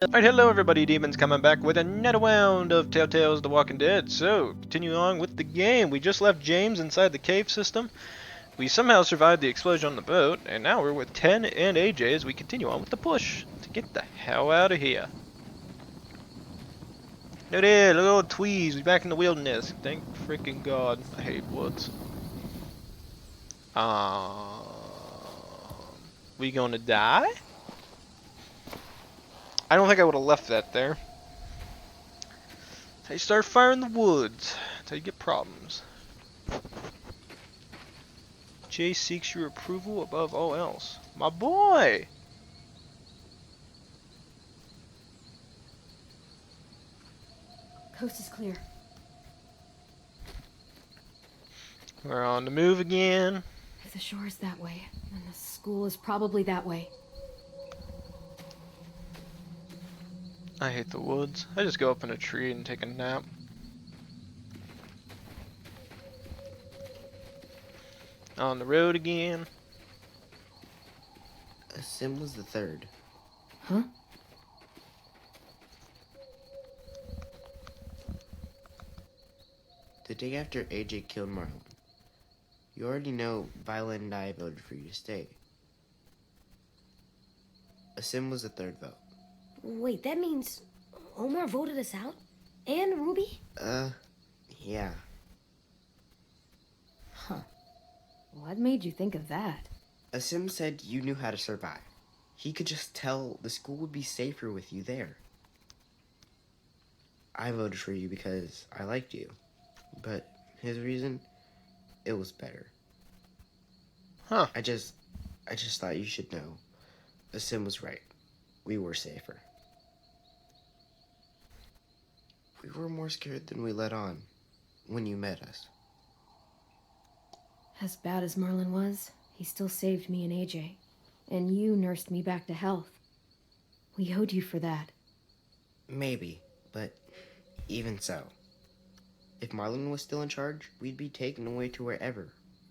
Alright, hello everybody, Demons coming back with another round of Telltale's The Walking Dead. So, continuing on with the game, we just left James inside the cave system. We somehow survived the explosion on the boat, and now we're with Tenn and AJ as we continue on with the push to get the hell out of here. No there, little old Tweez, we're back in the wilderness. Thank freaking God. I hate woods. We gonna die? I don't think I would have left that there. That's how you start firing the woods. That's how you get problems. Jay seeks your approval above all else. My boy! Coast is clear. We're on the move again. If the shore is that way, then the school is probably that way. I hate the woods. I just go up in a tree and take a nap. On the road again. Sim was the third. Huh? The day after AJ killed Marlon. You already know Violet and I voted for you to stay. Sim was the third vote. Wait, that means Omar voted us out? And Ruby? Yeah. Huh. What made you think of that? Sim said you knew how to survive. He could just tell the school would be safer with you there. I voted for you because I liked you. But his reason, it was better. Huh. I just thought you should know. Sim was right. We were safer. We were more scared than we let on when you met us. As bad as Marlon was, he still saved me and AJ. And you nursed me back to health. We owed you for that. Maybe, but even so. If Marlon was still in charge, we'd be taken away to wherever,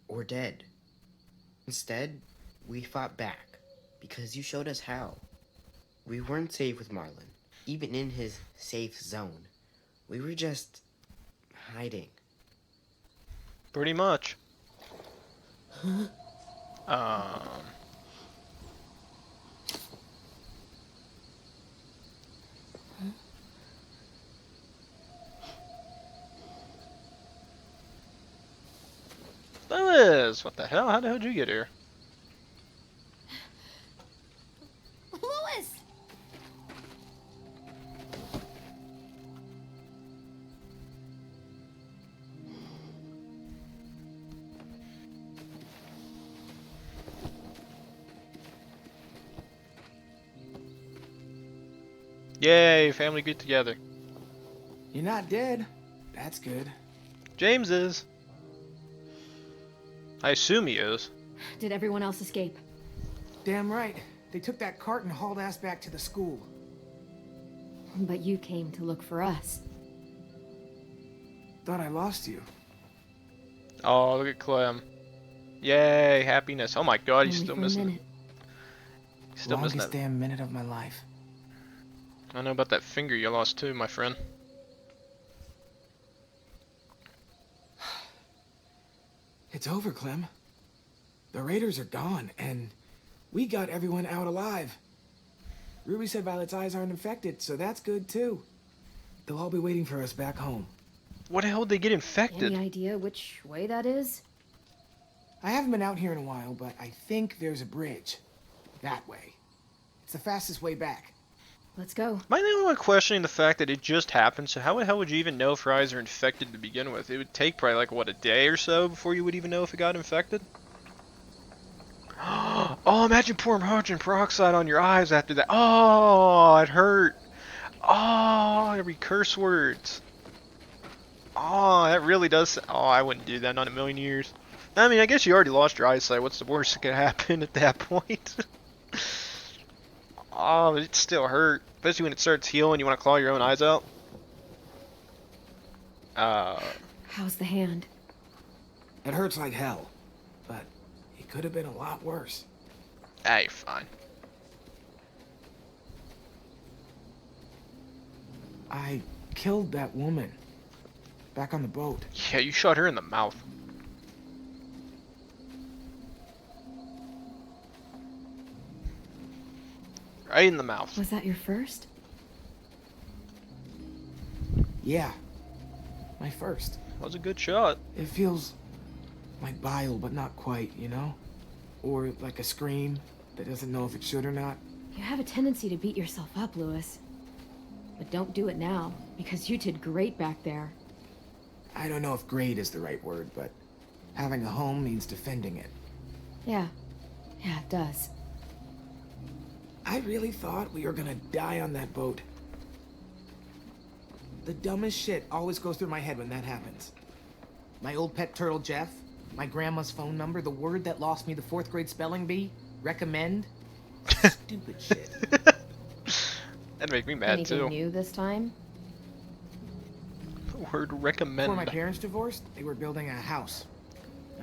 or dead. Instead, we fought back, because you showed us how. We weren't safe with Marlon, even in his safe zone. We were just hiding. Pretty much. Louis! What the hell? How the hell did you get here? Louis! Yay, family get together. You're not dead. That's good. James is. I assume he is. Did everyone else escape? Damn right. They took that cart and hauled ass back to the school. But you came to look for us. Thought I lost you. Oh, look at Clem. Yay, happiness. Oh my god, he's Only still for a missing it. minute. He's still missing Longest that. damn minute of my life. I know about that finger you lost too, my friend. It's over, Clem. The raiders are gone, and we got everyone out alive. Ruby said Violet's eyes aren't infected, so that's good too. They'll all be waiting for us back home. What the hell did they get infected? Any idea which way that is? I haven't been out here in a while, but I think there's a bridge. That way. It's the fastest way back. Let's go. Am I the only one questioning the fact that it just happened? So how the hell would you even know if your eyes are infected to begin with? It would take probably like, what, a day or so before you would even know if it got infected? Oh, imagine pouring hydrogen peroxide on your eyes after that. Oh, it hurt. Oh, every curse words. Oh, that really does. Oh, I wouldn't do that, not in a million years. I mean, I guess you already lost your eyesight. What's the worst that could happen at that point? Oh, it still hurt. Especially when it starts healing, you want to claw your own eyes out. How's the hand? It hurts like hell, but it could have been a lot worse. Ah, you're fine. I killed that woman. Back on the boat. Yeah, you shot her in the mouth. Right in the mouth. Was that your first? Yeah. My first. That was a good shot. It feels like bile, but not quite, you know? Or like a scream that doesn't know if it should or not. You have a tendency to beat yourself up, Lewis. But don't do it now, because you did great back there. I don't know if great is the right word, but having a home means defending it. Yeah. Yeah, it does. I really thought we were gonna die on that boat. The dumbest shit always goes through my head when that happens. My old pet turtle Jeff, my grandma's phone number, the word that lost me the 4th grade spelling bee, recommend. Stupid shit. That'd make me mad Anything too. new this time? The word recommend. Before my parents divorced, they were building a house.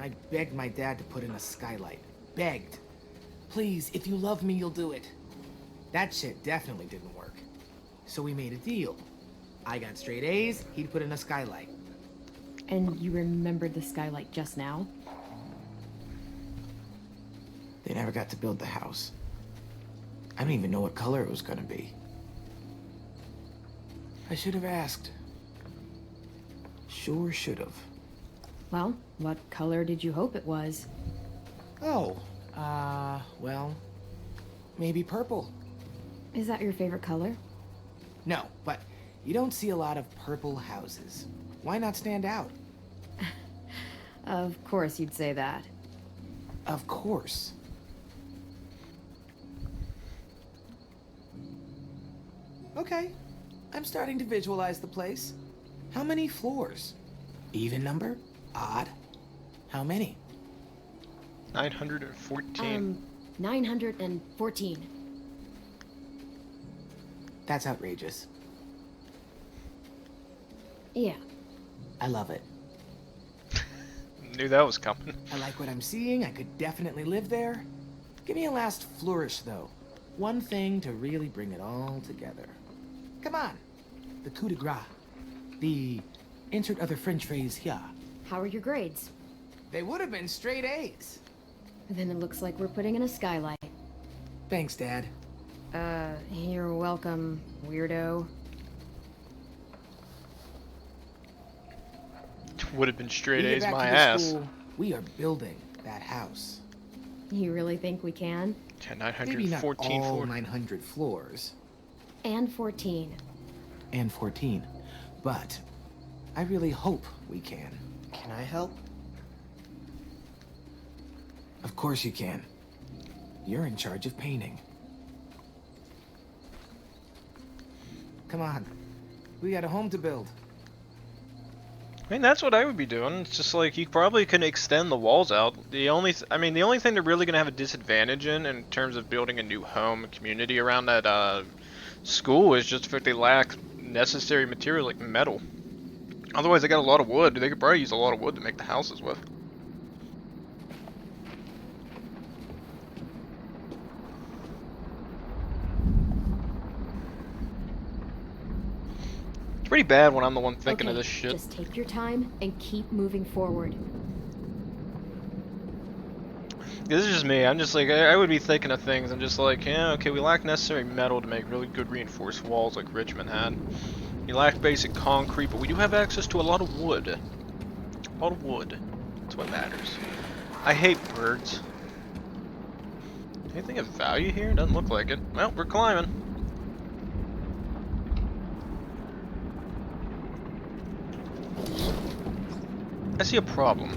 I begged my dad to put in a skylight. Begged. Please, if you love me, you'll do it. That shit definitely didn't work. So we made a deal. I got straight A's, he'd put in a skylight. And you remembered the skylight just now? They never got to build the house. I didn't even know what color it was gonna be. I should have asked. Sure should have. Well, what color did you hope it was? Oh, well, maybe purple. Is that your favorite color? No, but you don't see a lot of purple houses. Why not stand out? Of course you'd say that. Of course. Okay, I'm starting to visualize the place. How many floors? Even number? Odd? How many? 914. 914. That's outrageous. Yeah. I love it. Knew that was coming. I like what I'm seeing. I could definitely live there. Give me a last flourish, though. One thing to really bring it all together. Come on. The coup de grace. The insert other French phrase here. How are your grades? They would have been straight A's. Then it looks like we're putting in a skylight. Thanks, Dad. You're welcome, weirdo. Would have been straight We get A's back my to the ass. school, we are building that house. You really think we can? Yeah, Maybe not 914 all floor. 900 floors. And 14. And 14. But I really hope we can. Can I help? Of course you can. You're in charge of painting. Come on. We got a home to build. I mean, that's what I would be doing. It's just like you probably can extend the walls out. The only thing they're really gonna have a disadvantage in terms of building a new home community around that school is just if they lack necessary material like metal. Otherwise, they got a lot of wood. They could probably use a lot of wood to make the houses with. It's pretty bad when I'm the one thinking of Okay, this shit. just take your time and keep moving forward. This is just me. I'm just like, I would be thinking of things. I'm just like, yeah, okay, we lack necessary metal to make really good reinforced walls like Richmond had. We lack basic concrete, but we do have access to a lot of wood. A lot of wood. That's what matters. I hate birds. Anything of value here? Doesn't look like it. Well, we're climbing. I see a problem.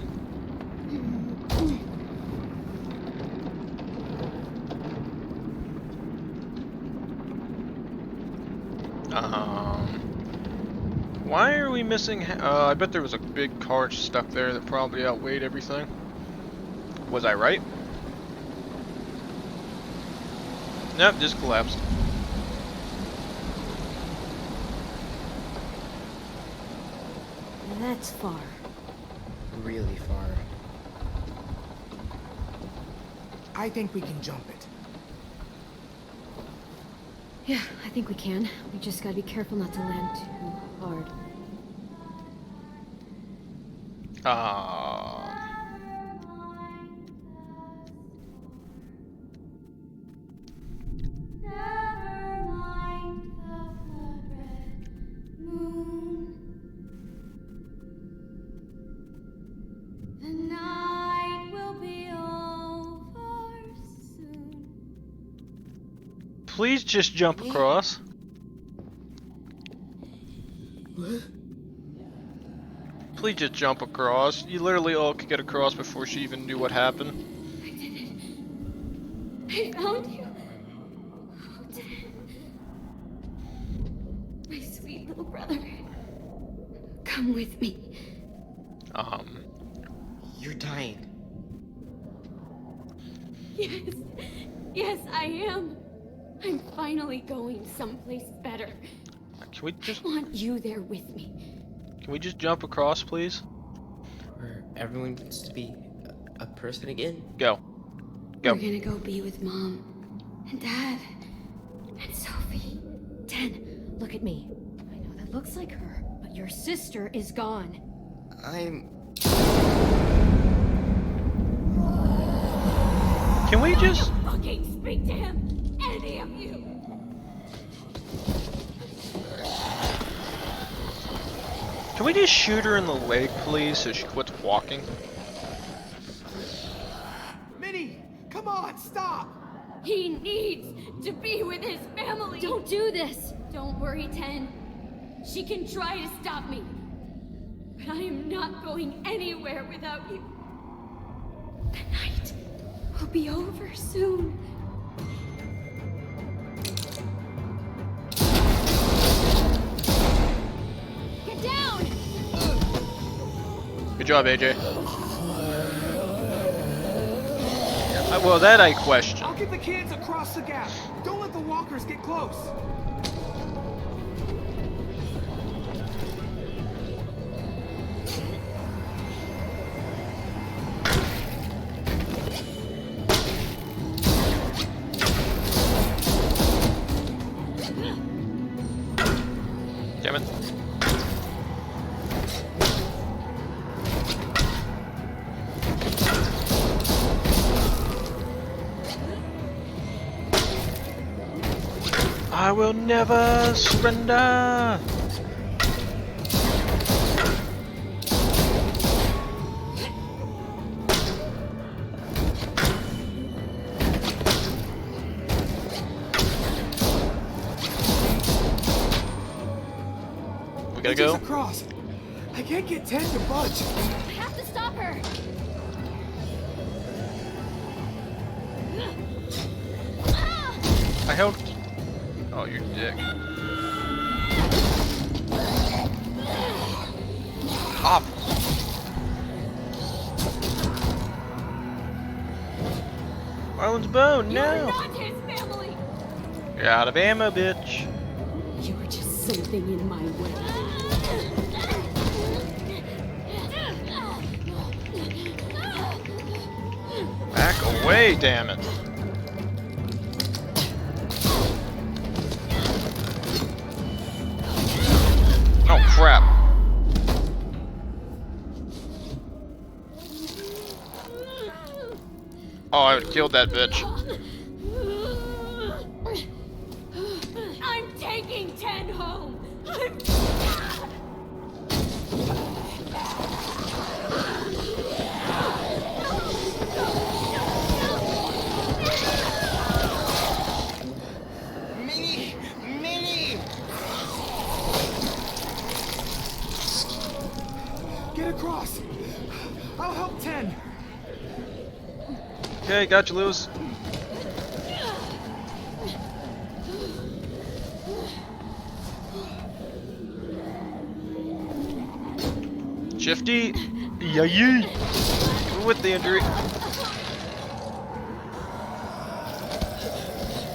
Why are we missing? I bet there was a big car stuck there that probably outweighed everything. Was I right? Nope, just collapsed. That's far. Really far. I think we can jump it. Yeah, I think we can. We just gotta be careful not to land too hard. Please just jump across. Please just jump across. You literally all could get across before she even knew what happened. I found you. Oh, Tenn. My sweet little brother. Come with me. You're dying. Yes. Yes, I am. I'm finally going someplace better. Can we just I want you there with me. jump across, please? Where everyone gets to be a person again. Go. Go. We're gonna go be with Mom and Dad and Sophie. Tenn, look at me. I know that looks like her, but your sister is gone. Can we just... Fucking speak to him, any of you. Can we just shoot her in the leg, please, so she quits walking? Minnie, come on, stop! He needs to be with his family. Don't do this. Don't worry, Tenn. She can try to stop me. But I am not going anywhere without you. The night will be over soon. Get down! Good job, AJ. Well, that I question. I'll get the kids across the gap. Don't let the walkers get close. Damn it. I will never surrender. We gotta go. Across. I can't get Tenn to budge. I have to stop her. I helped. Oh, you dick. Off. Marlon's bone, You're no. not his family. You're out of ammo, bitch. You're just something in my way. Back away, damn it. Oh, crap. Oh, I would killed that bitch. I'm taking Tenn home. Minnie! Minnie! Get across. I'll help Tenn. Okay, got you, Lewis. Shifty. Yay! With the injury.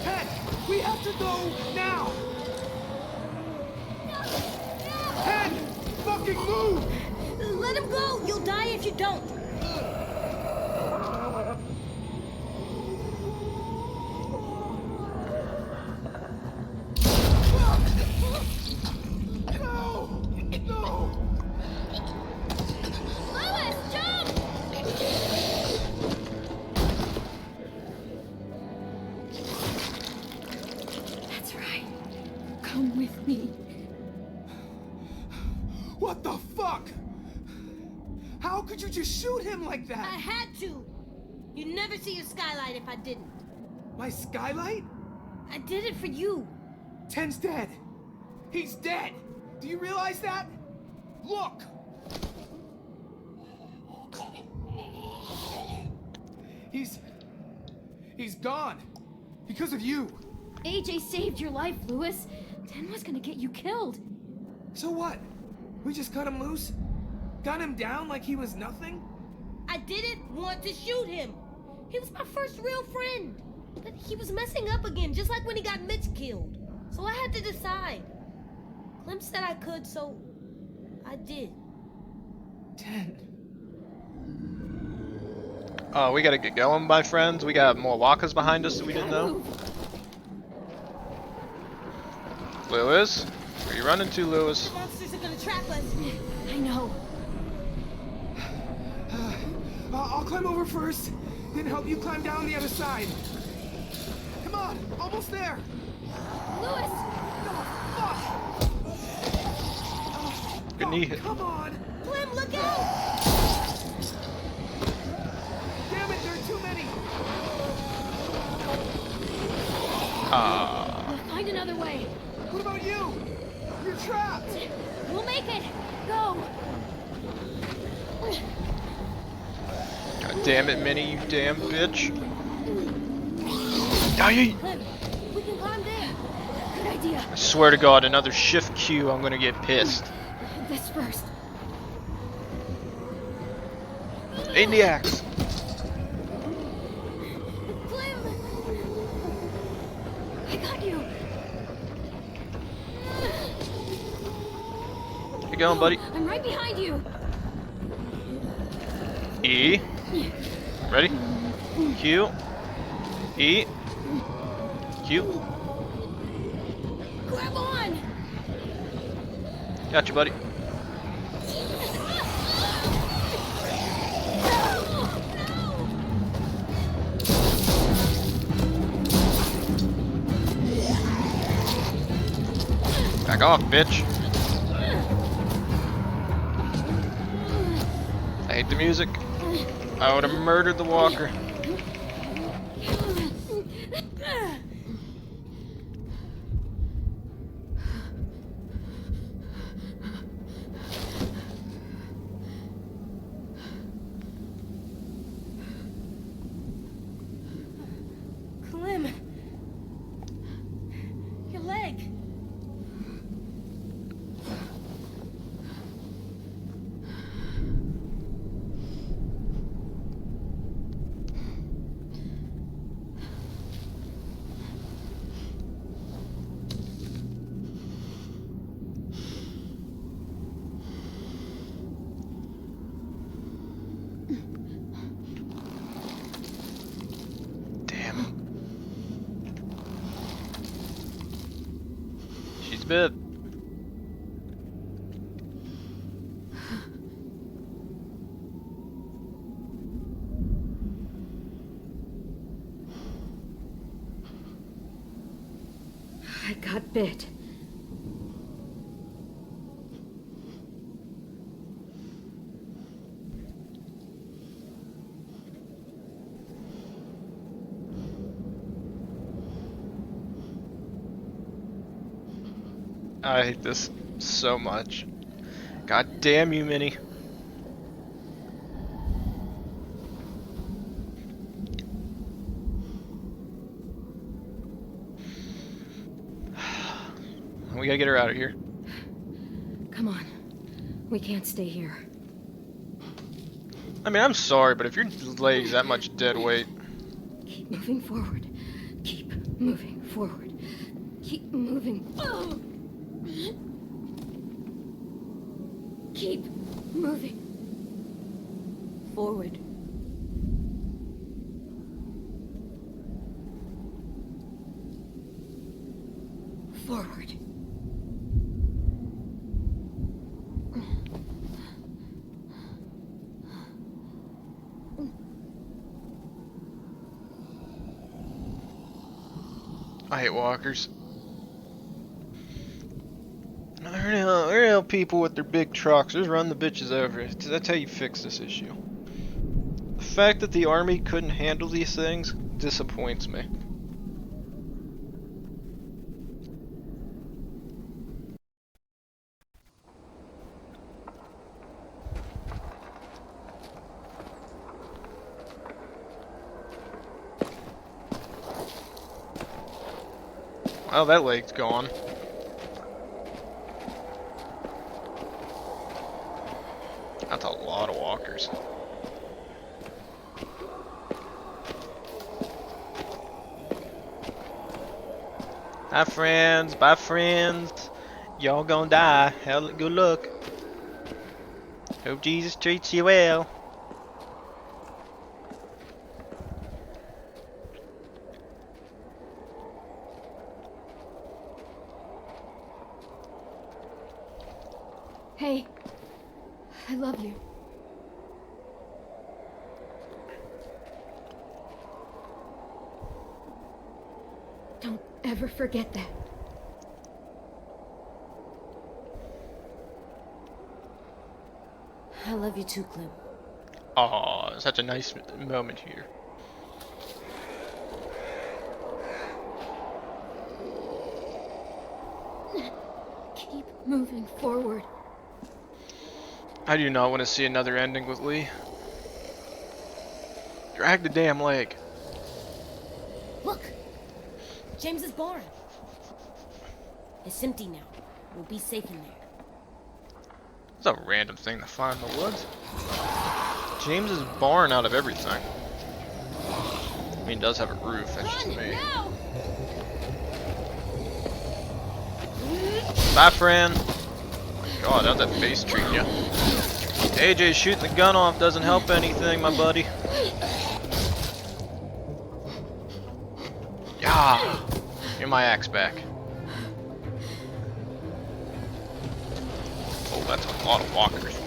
Tenn, we have to go now. Tenn, fucking move! Let him go! You'll die if you don't! Come with me. What the fuck? How could you just shoot him like I that? had to. You'd never see a skylight if I didn't. My skylight? I did it for you. Tenn's dead. He's dead. Do you realize that? Look. He's gone. Because of you. AJ saved your life, Lewis. Tenn was gonna get you killed. So what? We just cut him loose? Gun him down like he was nothing? I didn't want to shoot him. He was my first real friend. But he was messing up again, just like when he got Mitch killed. So I had to decide. Clem said I could, so I did. Tenn. Oh, we gotta get going, my friends. We got more walkers behind us that we didn't know. Lewis? Where you running to, Lewis? The monsters are gonna trap us. I know. I'll climb over first, then help you climb down the other side. Come on, almost there. Lewis! Fuck! Good knee hit. Come on! Clem, look out! Damn it, there are too many! We'll find another way. What about you? You're trapped! We'll make it. Go. God damn it, Minnie, you damn bitch. Aye. Clem, we can climb there. Good idea. I swear to God, another shift Q, I'm gonna get pissed. This first. Aim the axe. Clem! I got you. You going, buddy? I'm right behind you. E. Ready? Q. E. Q. Grab on. Got you, buddy. Back off, bitch. I hate the music. I would have murdered the walker. Clem! Your leg! Damn it. She's bit. I got bit. I hate this so much. God damn you, Minnie. We gotta get her out of here. Come on. We can't stay here. I mean, I'm sorry, but if your leg's that much dead weight, Keep moving forward. Keep moving forward. Keep moving. Keep moving. Forward. Forward. I hate walkers. tell people with their big trucks, just run the bitches over. That's how you fix this issue. The fact that the army couldn't handle these things disappoints me. Oh, that leg's gone. That's a lot of walkers. Hi friends, bye friends. Y'all gonna die. Hell, good luck. Hope Jesus treats you well. Hey, I love you. Don't ever forget that. I love you too, Clem. Aw, such a nice moment here. Keep moving forward. I do not want to see another ending with Lee. Drag the damn leg. Look! James's barn. It's empty now. We'll be safe in there. It's a random thing to find in the woods. James's barn out of everything. I mean, it does have a roof, that's just me. Now! Bye, friend. God, how's that face treat you? AJ shooting the gun off doesn't help anything, my buddy. Yeah. Get my axe back. Oh, that's a lot of walkers.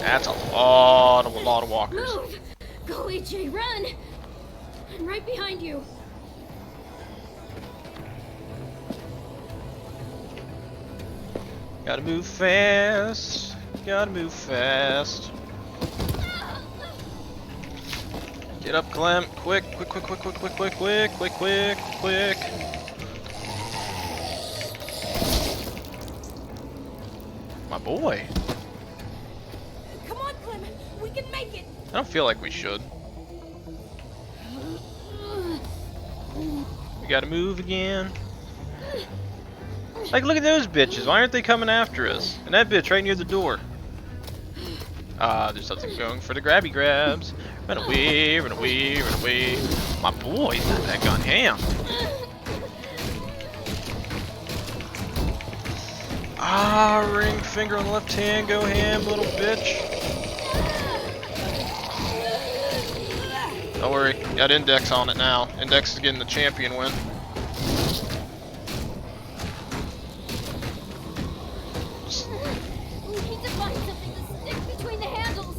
That's a lot of walkers. Move! Go, AJ, run! I'm right behind you. Gotta move fast. Gotta move fast. Get up, Clem. Quick, quick, quick, quick, quick, quick, quick, quick, quick, quick, quick. My boy. Come on, Clem. We can make it. I don't feel like we should. We gotta move again. Like, look at those bitches. Why aren't they coming after us? And that bitch right near the door. There's something going for the grabby grabs. Run away, run away, run away. My boy's got that gun ham. Ring finger on the left hand. Go ham, little bitch. Don't worry. Got Index on it now. Index is getting the champion win. We need to find something to stick between the handles.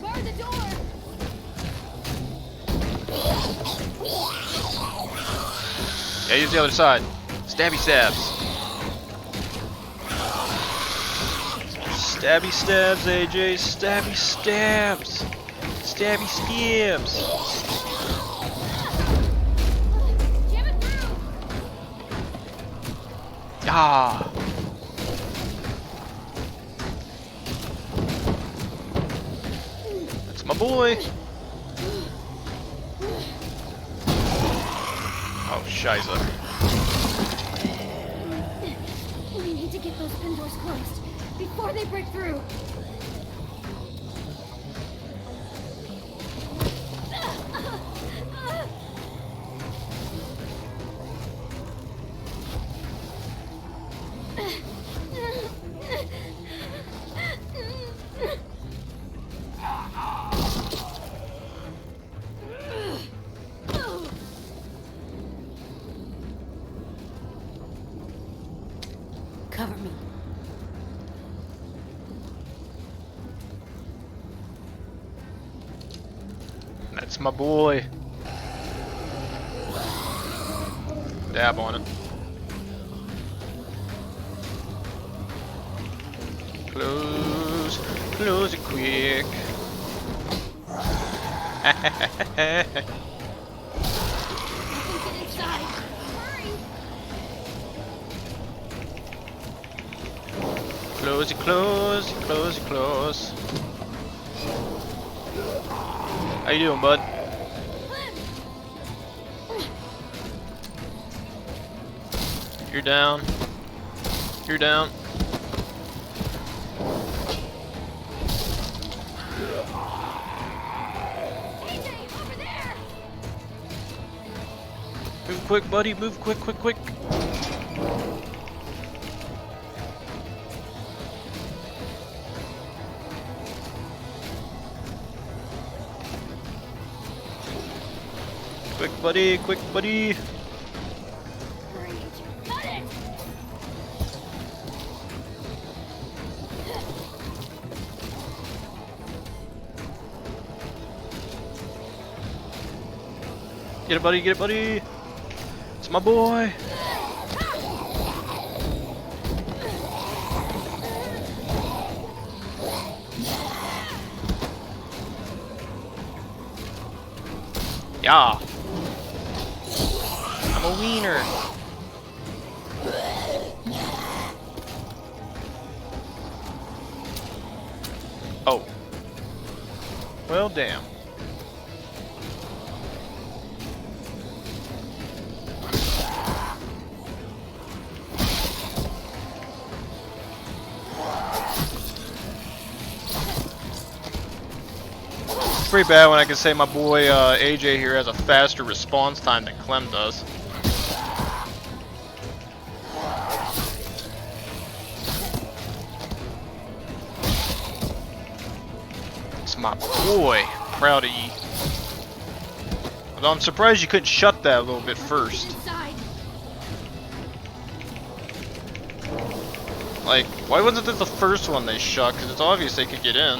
Bar the door. Yeah, use the other side. Stabby stabs. Stabby stabs, AJ. Stabby stabs. Stabby stabs. Jam it through. Ah. That's my boy. Oh, shiza. We need to get those pin doors closed before they break through. Cover me. It's my boy. Dab on it. Close. Close it quick. Get inside. Hurry. Close it, close it, close it, close. How you doing, bud? You're down. You're down. AJ, over there. Move quick, buddy. Move quick, quick, quick. Quick, buddy. Quick, buddy. Hurry, AJ. Got it. Get it, buddy. Get it, buddy. It's my boy. Yeah. I'm a wiener. Oh. Well, damn. It's pretty bad when I can say my boy AJ here has a faster response time than Clem does. It's my boy. Proud of ye. Although I'm surprised you couldn't shut that a little bit first. Inside. Like, why wasn't this the first one they shut? Because it's obvious they could get in.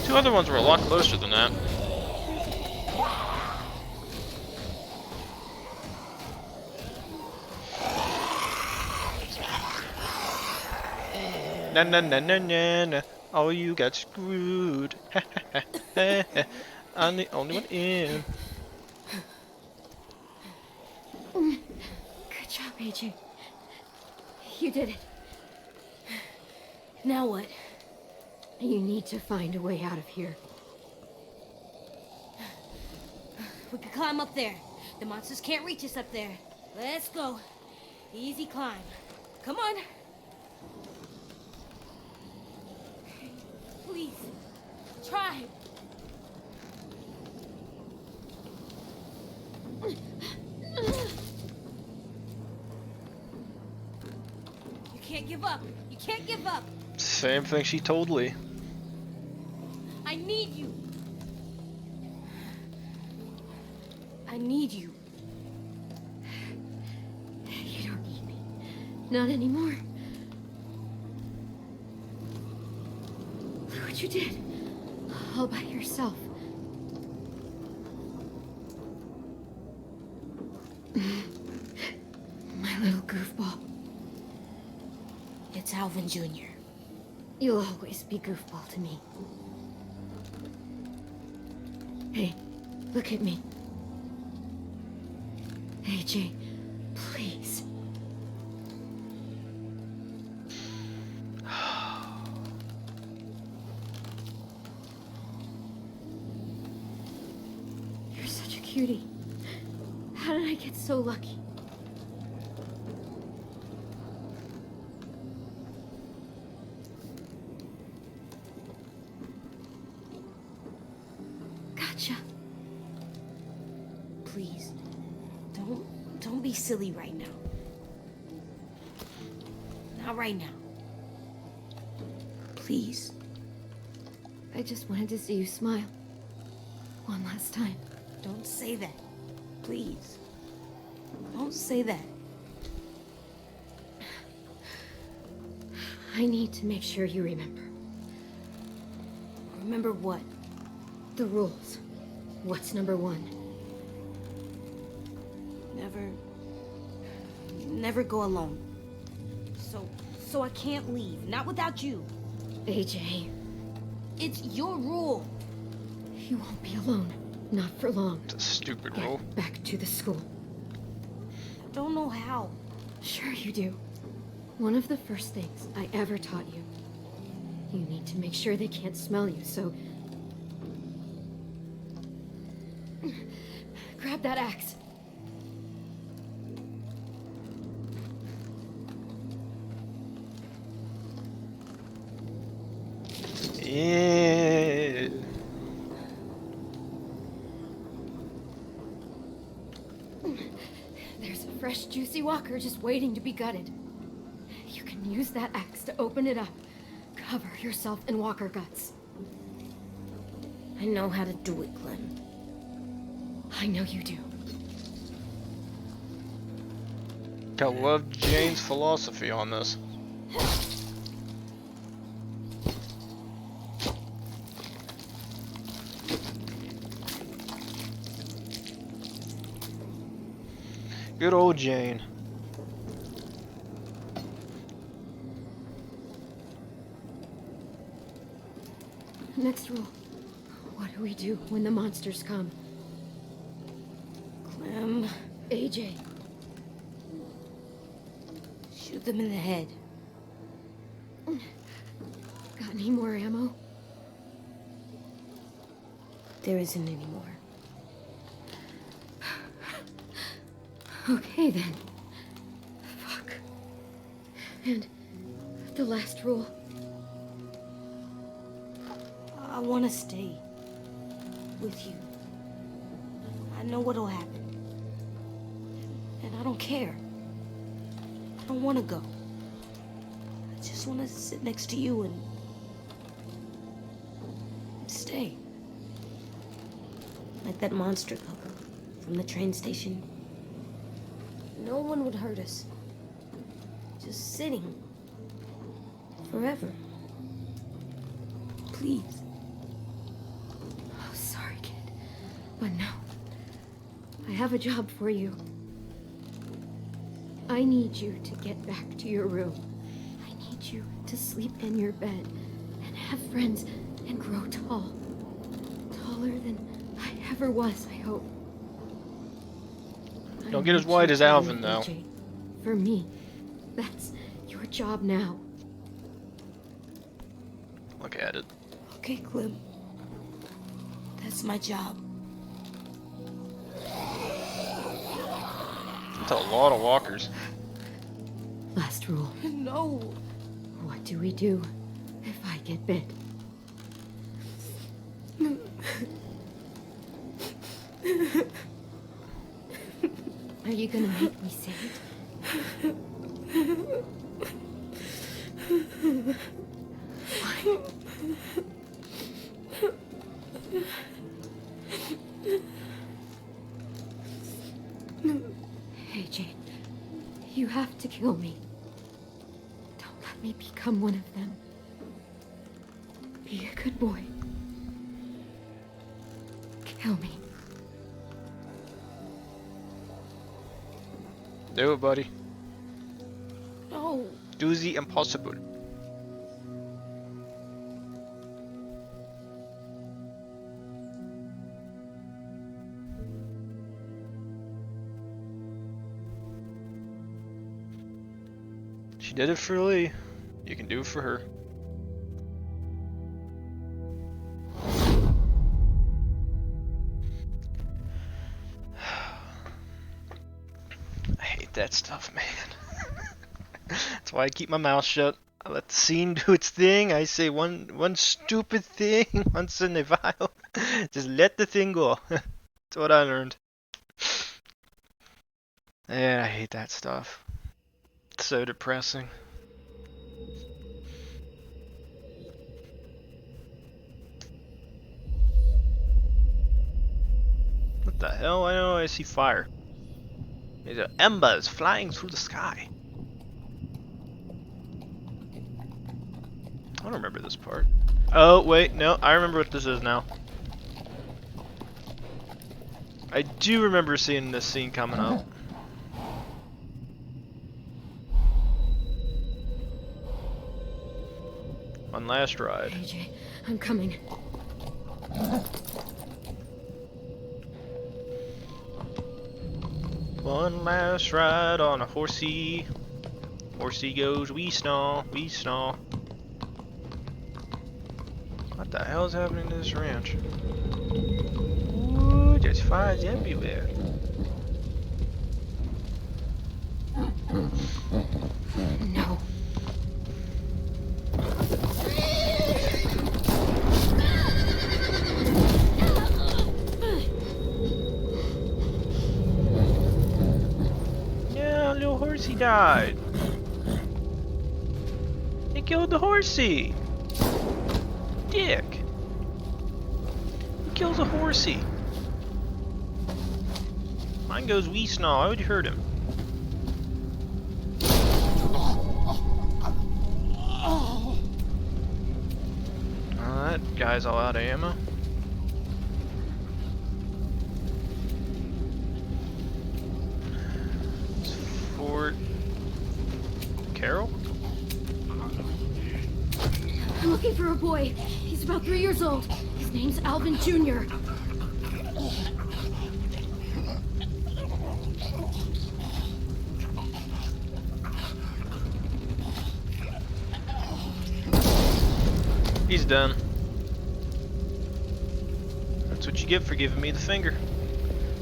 Two other ones were a lot closer than that. Na na na na na na. Oh, you got screwed. I'm the only one in. Good job, AJ. You did it. Now what? You need to find a way out of here. We can climb up there. The monsters can't reach us up there. Let's go. Easy climb. Come on. Please. Try. You can't give up. You can't give up. Same thing she told Lee. I need you. I need you. You don't need me. Not anymore. Look what you did. All by yourself. My little goofball. It's Alvin Jr. You'll always be goofball to me. Hey, look at me. AJ, please. You're such a cutie. How did I get so lucky? Gotcha. Please. Don't be silly right now. Not right now. Please. I just wanted to see you smile. One last time. Don't say that. Please. Don't say that. I need to make sure you remember. Remember what? The rules. What's number 1? Never go alone. So I can't leave. Not without you. AJ, It's your rule. you won't be alone. Not for long. It's a stupid Get rule. back to the school. I don't know how. Sure you do. One of the first things I ever taught you. You need to make sure they can't smell you, so... Grab that axe. Yeah. There's a fresh, juicy walker just waiting to be gutted. You can use that axe to open it up. Cover yourself in walker guts. I know how to do it, Clem. I know you do. I love Jane's philosophy on this. Good old Jane. Next rule. What do we do when the monsters come? Clem, AJ, shoot them in the head. got any more ammo? There isn't any more. Okay then. Fuck. And the last rule. I want to stay with you. I know what'll happen. And I don't care. I don't want to go. I just want to sit next to you and stay. Like that monster couple from the train station. No one would hurt us. Just sitting. Forever. Please. Oh, sorry, kid. But no. I have a job for you. I need you to get back to your room. I need you to sleep in your bed and have friends and grow tall. Taller than I ever was, I hope. Don't get as wide as Alvin, though. AJ. For me, that's your job now. Look at it. Okay, Clem. That's my job. That's a lot of walkers. Last rule. No. What do we do if I get bit? Are you gonna make me say it? Fine. Hey, Jane. You have to kill me. Don't let me become one of them. Be a good boy. Kill me. Do it, buddy. No. Do the impossible. She did it for Lee. You can do it for her. I hate that stuff, man. That's why I keep my mouth shut. I let the scene do its thing. I say one stupid thing once in a while. Just let the thing go. That's what I learned. Yeah, I hate that stuff. It's so depressing. What the hell? I know I see fire. These are embers flying through the sky. I don't remember this part. Oh, wait, no, I remember what this is now. I do remember seeing this scene coming up. One last ride. AJ, I'm coming. One last ride on a horsey. Horsey goes, we snaw, we snaw. What the hell is happening to this ranch? Ooh, there's fires everywhere. No. Yeah, little horsey died. They killed the horsey. Dick. Who kills a horsey? Mine goes wee snaw. Why would you hurt him? That guy's all out of ammo. It's Fort Carroll? I'm looking for a boy. He's about 3 years old. His name's Alvin Jr. He's done. That's what you get for giving me the finger.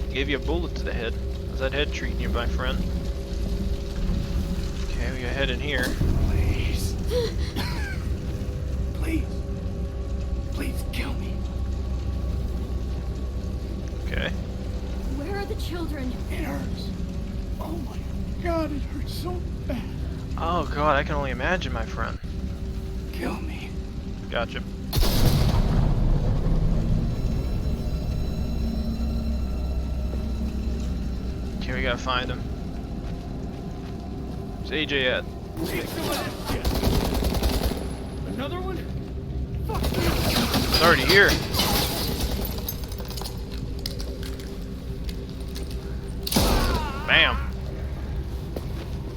I gave you a bullet to the head. How's that head treating you, my friend? Okay, we got head in here. Please. Please. Please kill me. Okay. Where are the children? It hurts. Oh my god, it hurts so bad. Oh god, I can only imagine, my friend. Kill me. Gotcha. Okay, we gotta find him. Where's AJ at? Another one? It's already here. Bam.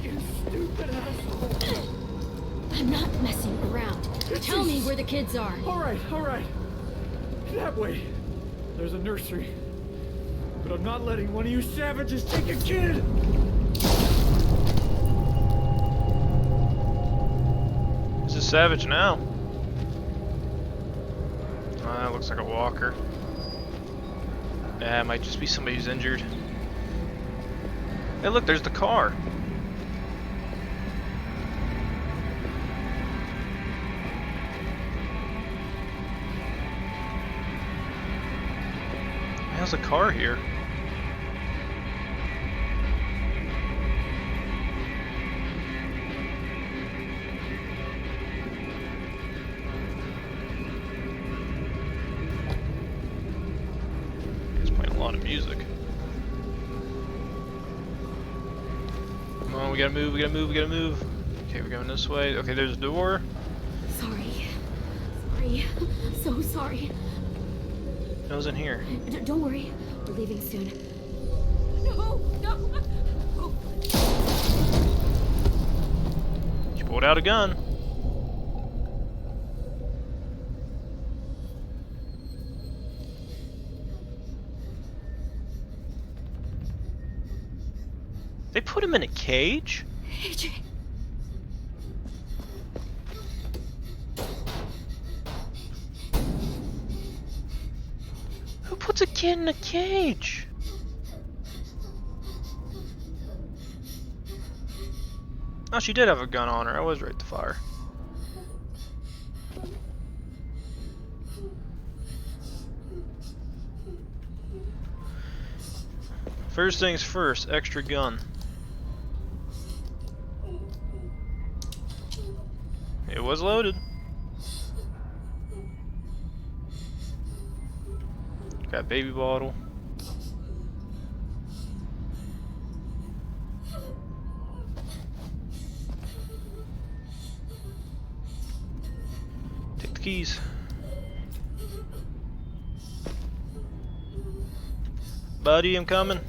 You stupid asshole. I'm not messing around. Tell me where the kids are. All right. That way. There's a nursery. But I'm not letting one of you savages take a kid! This is savage now. That looks like a walker. Yeah, it might just be somebody who's injured. Hey, look, there's the car. How's a car here? It's playing a lot of music. Come on, we gotta move, we gotta move, we gotta move. Okay, we're going this way. Okay, there's a door. Sorry. So sorry. Who's in here? Don't worry. We're leaving soon. No. She pulled out a gun. They put him in a cage? AJ. Who puts a kid in a cage? Oh, she did have a gun on her. I was right to fire. First things first, extra gun. It was loaded. Got baby bottle. keys. Buddy, I'm coming.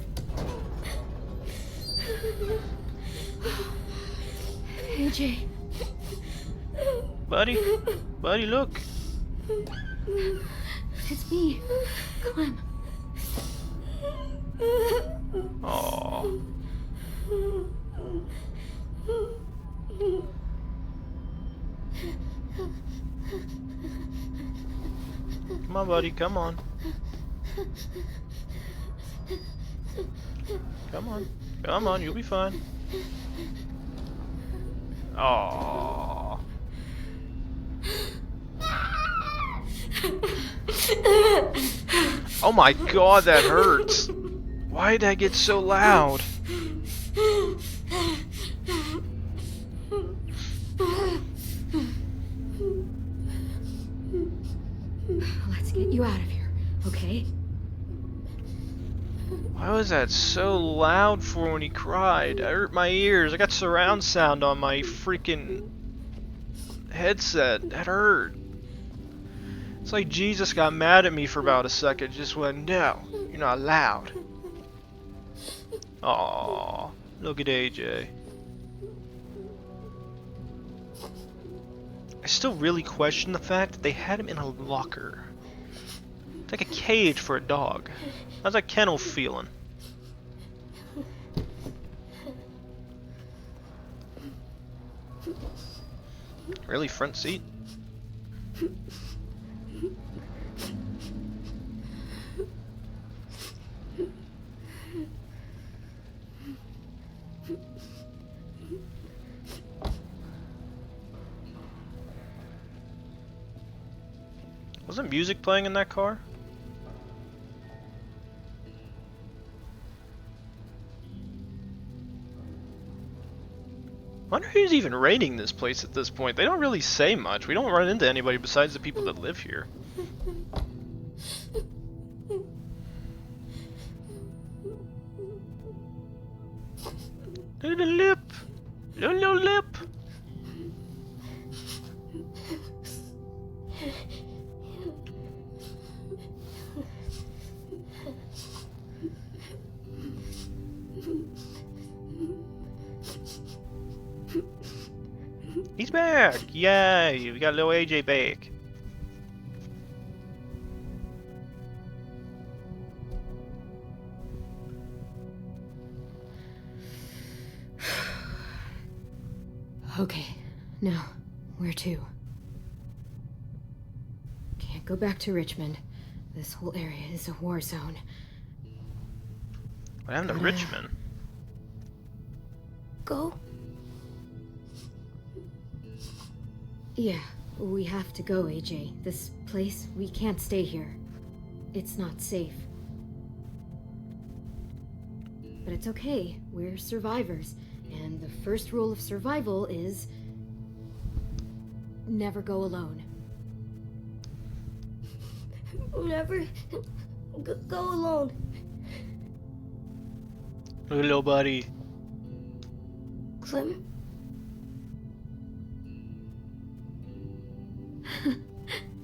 AJ. Buddy, buddy, look. It's me, Clem. Aww. Come on, buddy, come on. Come on. Come on, you'll be fine. Aww. Oh my god, that hurts. Why did that get so loud? Let's get you out of here, okay? Why was that so loud for when he cried? It hurt my ears. I got surround sound on my freaking headset. That hurt. It's like Jesus got mad at me for about a second. Just went, no, you're not allowed. Aww, look at AJ. I still really question the fact that they had him in a locker. It's like a cage for a dog. How's that kennel feeling? Really, front seat? Wasn't music playing in that car? I wonder who's even raiding this place at this point. They don't really say much. We don't run into anybody besides the people that live here. Look at the lip! Little lip! He's back! Yay! We got little AJ back. Okay, now, where to? Can't go back to Richmond. This whole area is a war zone. What happened to Richmond? Go? Yeah, we have to go, AJ. This place, we can't stay here. It's not safe. But it's okay, we're survivors. And the first rule of survival is... never go alone. Never go alone. Little buddy. Clem?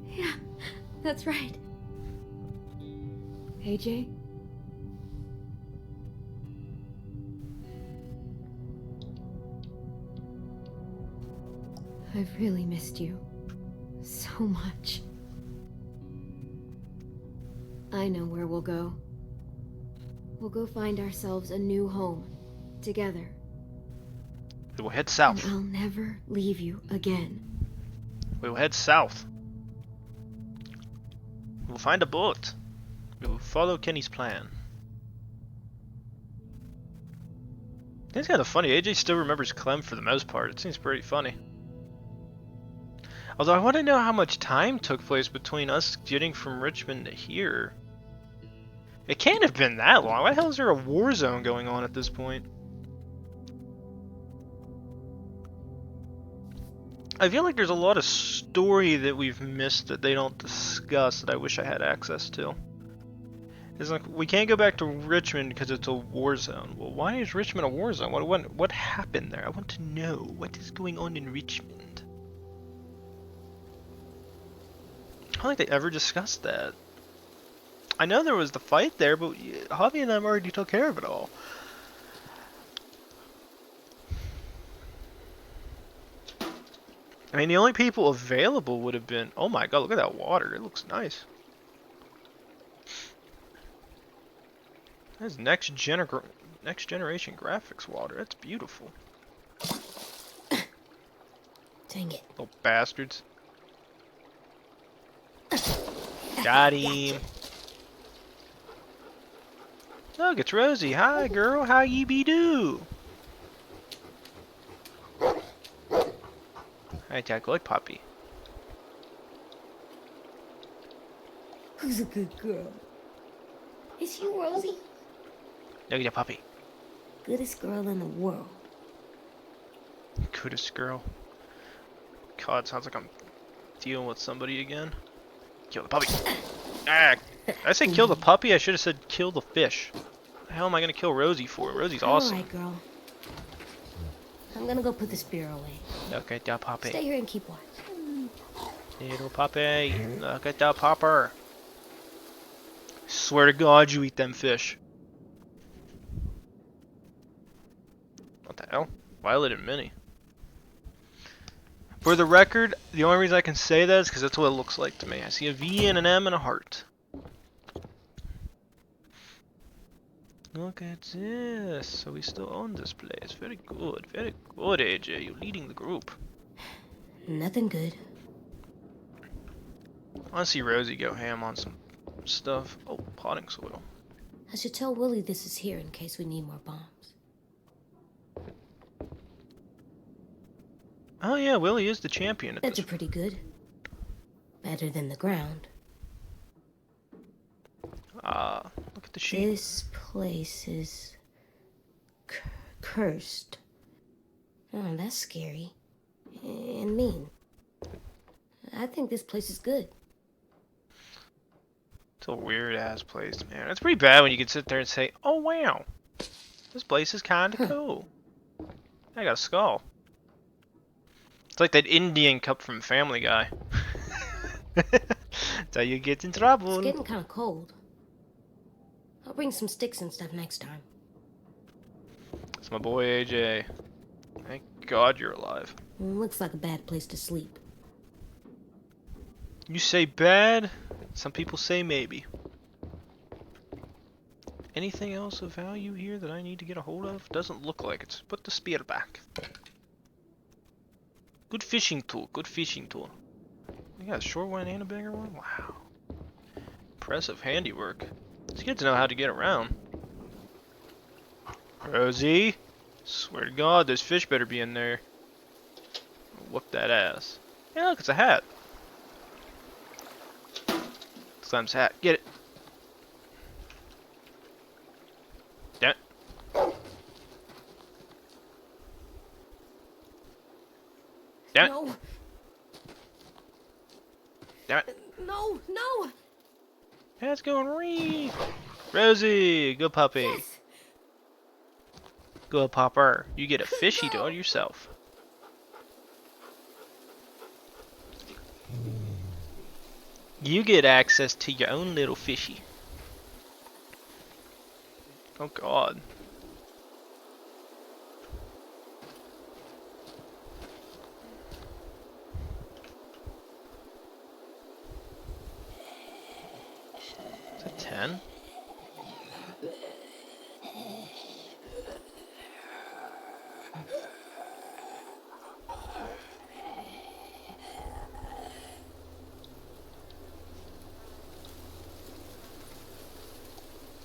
Yeah, that's right. AJ? I've really missed you. So much. I know where we'll go. We'll go find ourselves a new home. Together. We will head south. And I'll never leave you again. We will head south. We will find a bullet. We will follow Kenny's plan. It's kind of funny. AJ still remembers Clem for the most part. It seems pretty funny. Although I want to know how much time took place between us getting from Richmond to here. It can't have been that long. Why the hell is there a war zone going on at this point? I feel like there's a lot of story that we've missed that they don't discuss that I wish I had access to. It's like, we can't go back to Richmond because it's a war zone. Well, why is Richmond a war zone? What happened there? I want to know. What is going on in Richmond? don't think they ever discussed that. I know there was the fight there, but Javi and them already took care of it all. I mean, the only people available would have been... Oh my god, look at that water. It looks nice. That's next generation graphics water. That's beautiful. Dang it. Little bastards. Got him. Look, it's Rosie. Hi, girl. How ye be do? I attack like puppy. Who's a good girl? It's you, Rosie. Look at that puppy. Goodest girl in the world. Goodest girl. God, sounds like I'm dealing with somebody again. Kill the puppy. Ah, did I say kill the puppy? I should have said kill the fish. What the hell am I gonna kill Rosie for? Rosie's awesome. Alright, girl. I'm gonna go put the spear away. Look at that puppy. Stay here and keep watch. Little puppy. Look at that popper. Swear to God, you eat them fish. What the hell? Violet and Minnie. For the record, the only reason I can say that is because that's what it looks like to me. I see a V and an M and a heart. Look at this. So we still own this place. Very good. Very good, AJ. You're leading the group. Nothing good. I want to see Rosie go ham on some stuff. Oh, potting soil. I should tell Willie this is here in case we need more bombs. Oh yeah, Willie is the champion at That's this. pretty good. Better than the ground. Look at the sheep. This place is cursed. Oh, that's scary. And mean. I think this place is good. It's a weird ass place, man. It's pretty bad when you can sit there and say, oh wow, this place is kinda cool. I got a skull. It's like that Indian cup from Family Guy. That's how you get in trouble. It's getting kind of cold. I'll bring some sticks and stuff next time. It's my boy AJ. Thank God you're alive. Looks like a bad place to sleep. You say bad, some people say maybe. Anything else of value here that I need to get a hold of? Doesn't look like it. Put the spear back. Good fishing tool, good fishing tool. You got a short one and a bigger one? Wow. Impressive handiwork. It's good to know how to get around. Rosie? Swear to God, this fish better be in there. Whoop that ass. Hey look, it's a hat. Clem's hat. Get it. Damn it. Damn it. No. Damn it. No, no. That's going re. Rosie, good puppy. Yes. Good popper. You get a fishy to yourself. You get access to your own little fishy. Oh God. Is that Tenn?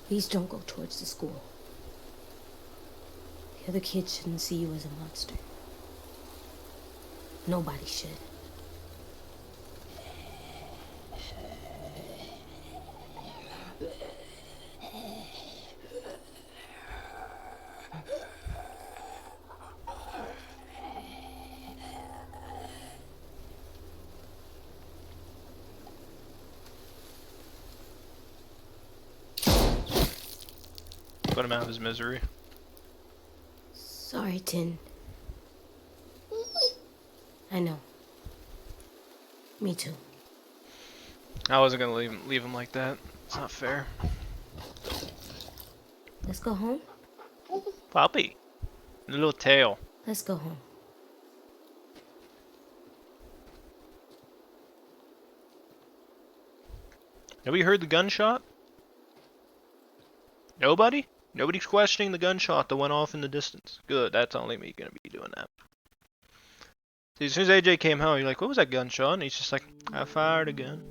Please don't go towards the school. The other kids shouldn't see you as a monster. Nobody should. Put him out of his misery. Sorry, Tenn. I know. Me too. I wasn't gonna leave him like that. It's not fair. Let's go home. Puppy. Little tail. Let's go home. Nobody heard the gunshot? Nobody? Nobody's questioning the gunshot that went off in the distance. Good, that's only me gonna be doing that. See, as soon as AJ came home, you're like, what was that gunshot? And he's just like, I fired a gun.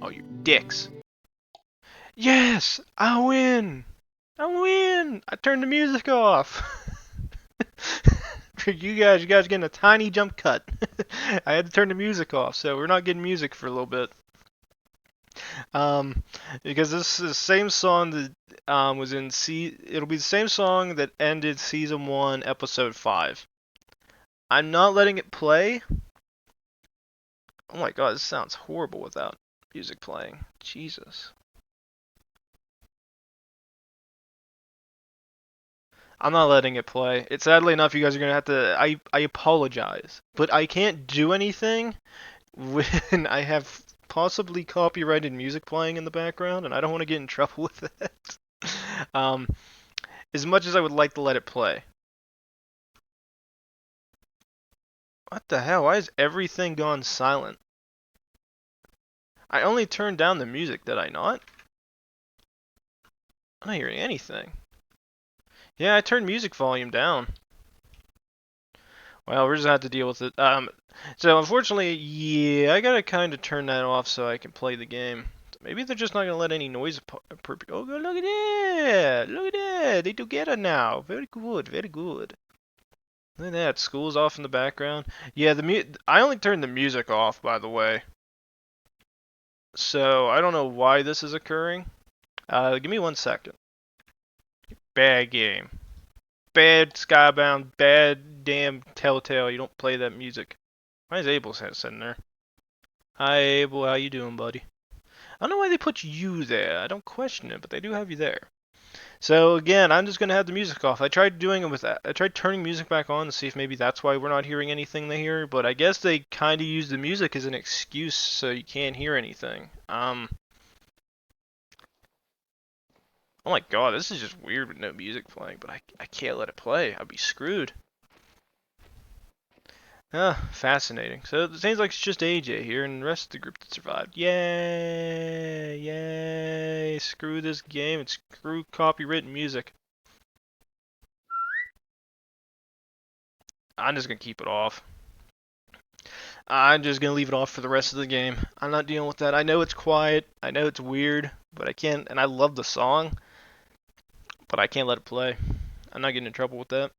Oh, you dicks. Yes! I win! I win! I turned the music off! For you guys getting a tiny jump cut. I had to turn the music off, so we're not getting music for a little bit. Because this is the same song that was in it'll be the same song that ended season 1, episode 5. I'm not letting it play. Oh my god, this sounds horrible without music playing. Jesus. I'm not letting it play. It's sadly enough, you guys are gonna have to. I apologize, but I can't do anything when I have possibly copyrighted music playing in the background, and I don't want to get in trouble with that. As much as I would like to let it play. What the hell? Why has everything gone silent? I only turned down the music, did I not? I'm not hearing anything. Yeah, I turned music volume down. Well, we're just gonna have to deal with it. So unfortunately, yeah, I gotta kind of turn that off so I can play the game. Maybe they're just not gonna let any noise. Oh, look at that! Look at that! They together now. Very good. Very good. Look at that. School's off in the background. Yeah, I only turned the music off, by the way. So I don't know why this is occurring. Give me 1 second. Bad game. Bad Skybound. Bad damn Telltale. You don't play that music. Why is Abel sitting there? Hi Abel, how you doing, buddy? I don't know why they put you there. I don't question it, but they do have you there. So again, I'm just gonna have the music off. I tried doing it with that. I tried turning music back on to see if maybe that's why we're not hearing anything they hear. But I guess they kind of use the music as an excuse so you can't hear anything. Oh my god, this is just weird with no music playing, but I can't let it play. I'd be screwed. Ah, fascinating. So it seems like it's just AJ here and the rest of the group that survived. Yay! Yay! Screw this game and screw copywritten music. I'm just gonna keep it off. I'm just gonna leave it off for the rest of the game. I'm not dealing with that. I know it's quiet. I know it's weird, but I can't. And I love the song, but I can't let it play. I'm not getting in trouble with that.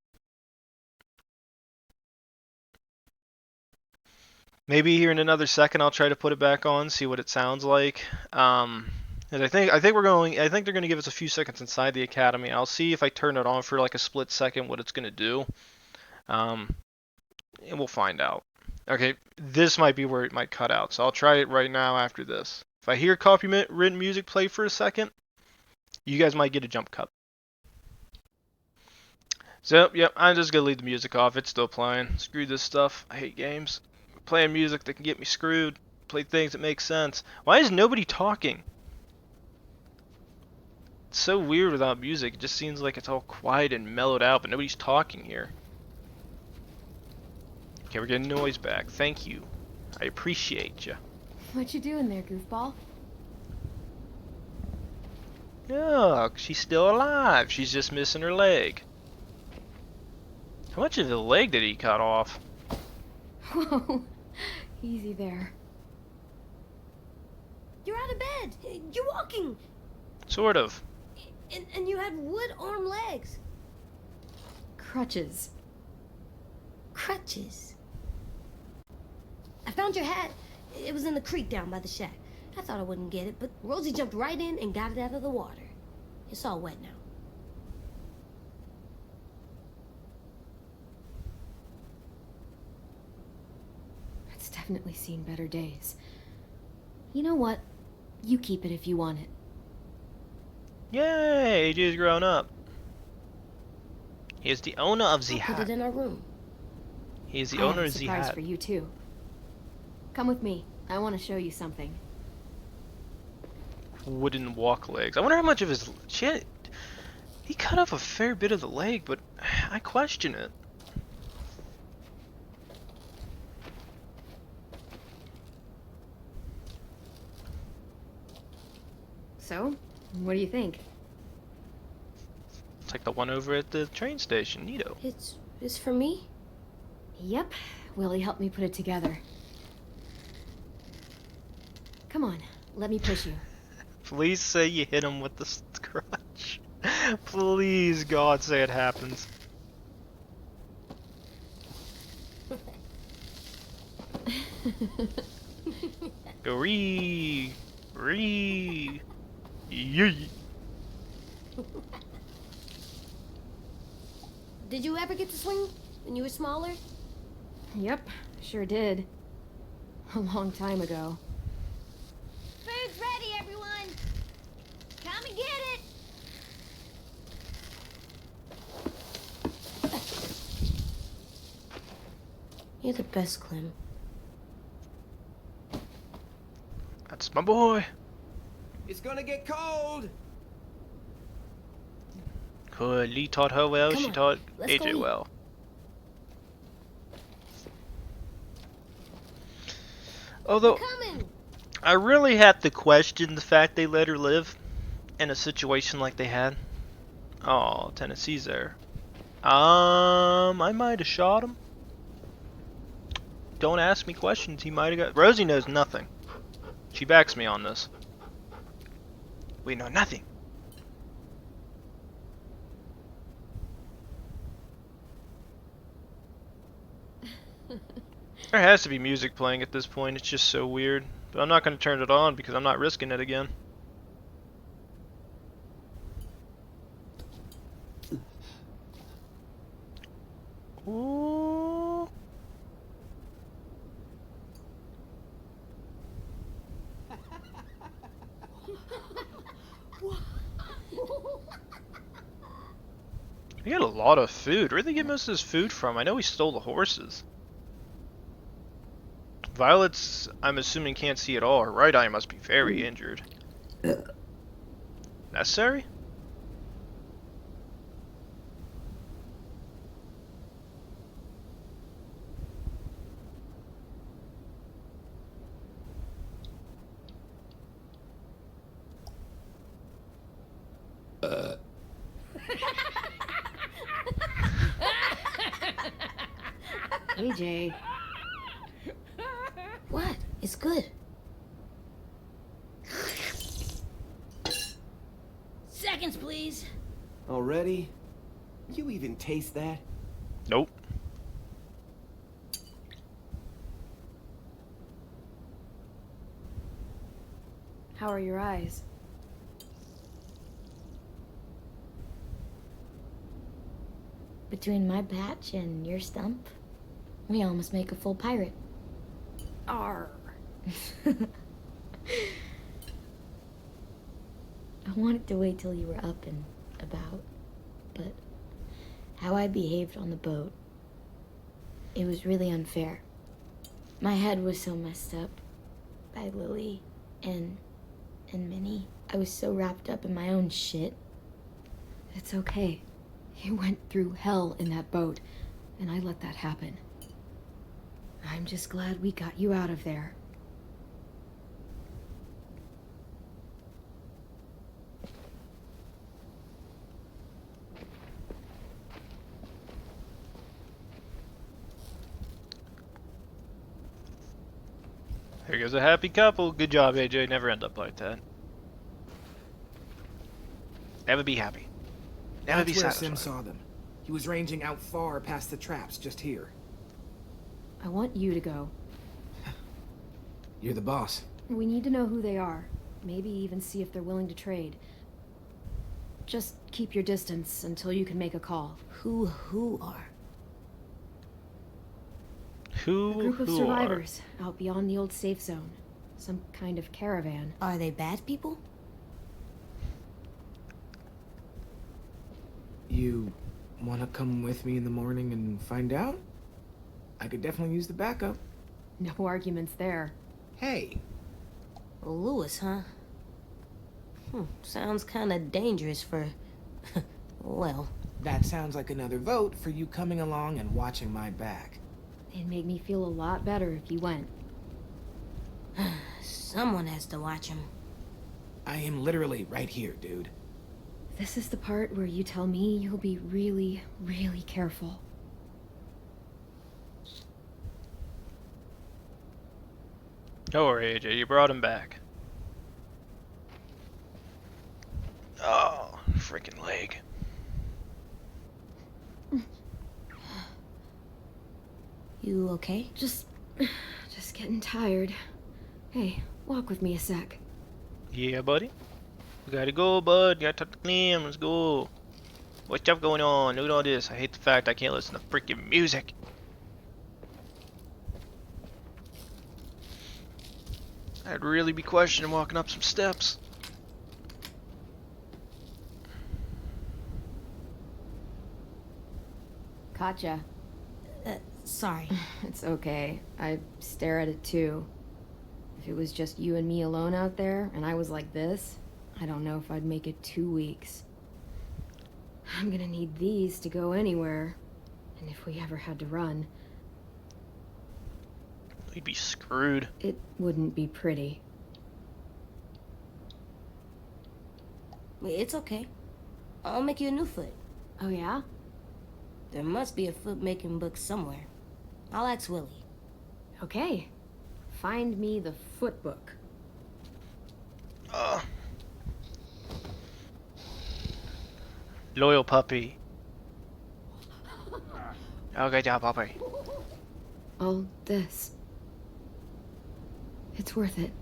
Maybe here in another second I'll try to put it back on, see what it sounds like. And I think they're gonna give us a few seconds inside the academy. I'll see if I turn it on for like a split second what it's gonna do. And we'll find out. Okay, this might be where it might cut out, so I'll try it right now after this. If I hear copywritten music play for a second, you guys might get a jump cut. So, yep, I'm just gonna leave the music off. It's still playing. Screw this stuff. I hate games. Playing music that can get me screwed. Play things that make sense. Why is nobody talking? It's so weird without music. It just seems like it's all quiet and mellowed out, but nobody's talking here. Okay, we're getting noise back. Thank you. I appreciate you. What you doing there, goofball? Look, she's still alive. She's just missing her leg. How much of the leg did he cut off? Whoa, easy there. You're out of bed. You're walking. Sort of. And you had wood arm legs. Crutches. Crutches. I found your hat. It was in the creek down by the shack. I thought I wouldn't get it, but Rosie jumped right in and got it out of the water. It's all wet now. It's definitely seen better days. You know what? You keep it if you want it. Yay, AJ's grown up. He is the owner of the I'll put it hat. in our room. He is the I have owner a of the surprise hat. for you too. Come with me. I want to show you something. Wooden walk legs. I wonder how much of his... He cut off a fair bit of the leg, but I question it. So, what do you think? It's like the one over at the train station, Neato. It's for me? Yep, Willie helped me put it together. Come on, let me push you. Please say you hit him with the crutch. Please, God, say it happens. Go ree. Yee. Did you ever get to swing when you were smaller? Yep, sure did. A long time ago. Food's ready, everyone! Come and get it! You're the best, Clem. That's my boy. It's gonna get cold. Good. Lee taught her well. Come She on, taught let's go AJ eat. well. Although Coming! I really have to question the fact they let her live in a situation like they had. Oh, Tennessee's there. I might have shot him. Don't ask me questions. He might have got. Rosie knows nothing. She backs me on this. We know nothing. There has to be music playing at this point. It's just so weird. But I'm not going to turn it on because I'm not risking it again. Ooh. We got a lot of food. Where'd they get most of this food from? I know we stole the horses. Violet's, I'm assuming, can't see at all. Her right eye must be very injured. Necessary? AJ. What? It's good. Seconds, please. Already? You even taste that? Nope. How are your eyes? Between my patch and your stump, we almost make a full pirate. Arr. I wanted to wait till you were up and about, but how I behaved on the boat, it was really unfair. My head was so messed up by Lily and Minnie. I was so wrapped up in my own shit. It's okay. You went through hell in that boat, and I let that happen. I'm just glad we got you out of there. Here goes a happy couple. Good job, AJ. Never end up like that. Never be happy. Never be That's where satisfied. Sim saw them. He was ranging out far past the traps, just here. I want you to go. You're the boss. We need to know who they are. Maybe even see if they're willing to trade. Just keep your distance until you can make a call. Who are? A group of Who survivors out beyond the old safe zone. Some kind of caravan. Are they bad people? You want to come with me in the morning and find out? I could definitely use the backup. No arguments there. Hey, Lewis, huh? Sounds kinda dangerous for... well... that sounds like another vote for you coming along and watching my back. It'd make me feel a lot better if you went. Someone has to watch him. I am literally right here, dude. This is the part where you tell me you'll be really, really careful. Don't worry, AJ, you brought him back. Oh, freaking leg. You okay? Just getting tired. Hey, walk with me a sec. Yeah, buddy. We gotta go, bud. Gotta talk to Clem. Let's go. What's up going on? Look at all this. I hate the fact I can't listen to freaking music. I'd really be questioning walking up some steps. Katja. Sorry. It's okay. I stare at it too. If it was just you and me alone out there, and I was like this, I don't know if I'd make it 2 weeks. I'm gonna need these to go anywhere. And if we ever had to run, We'd be screwed. it wouldn't be pretty. It's okay. I'll make you a new foot. Oh yeah? There must be a foot-making book somewhere. I'll ask Willie. Okay. Find me the foot book. Loyal puppy. Okay, job, puppy. All this. It's worth it.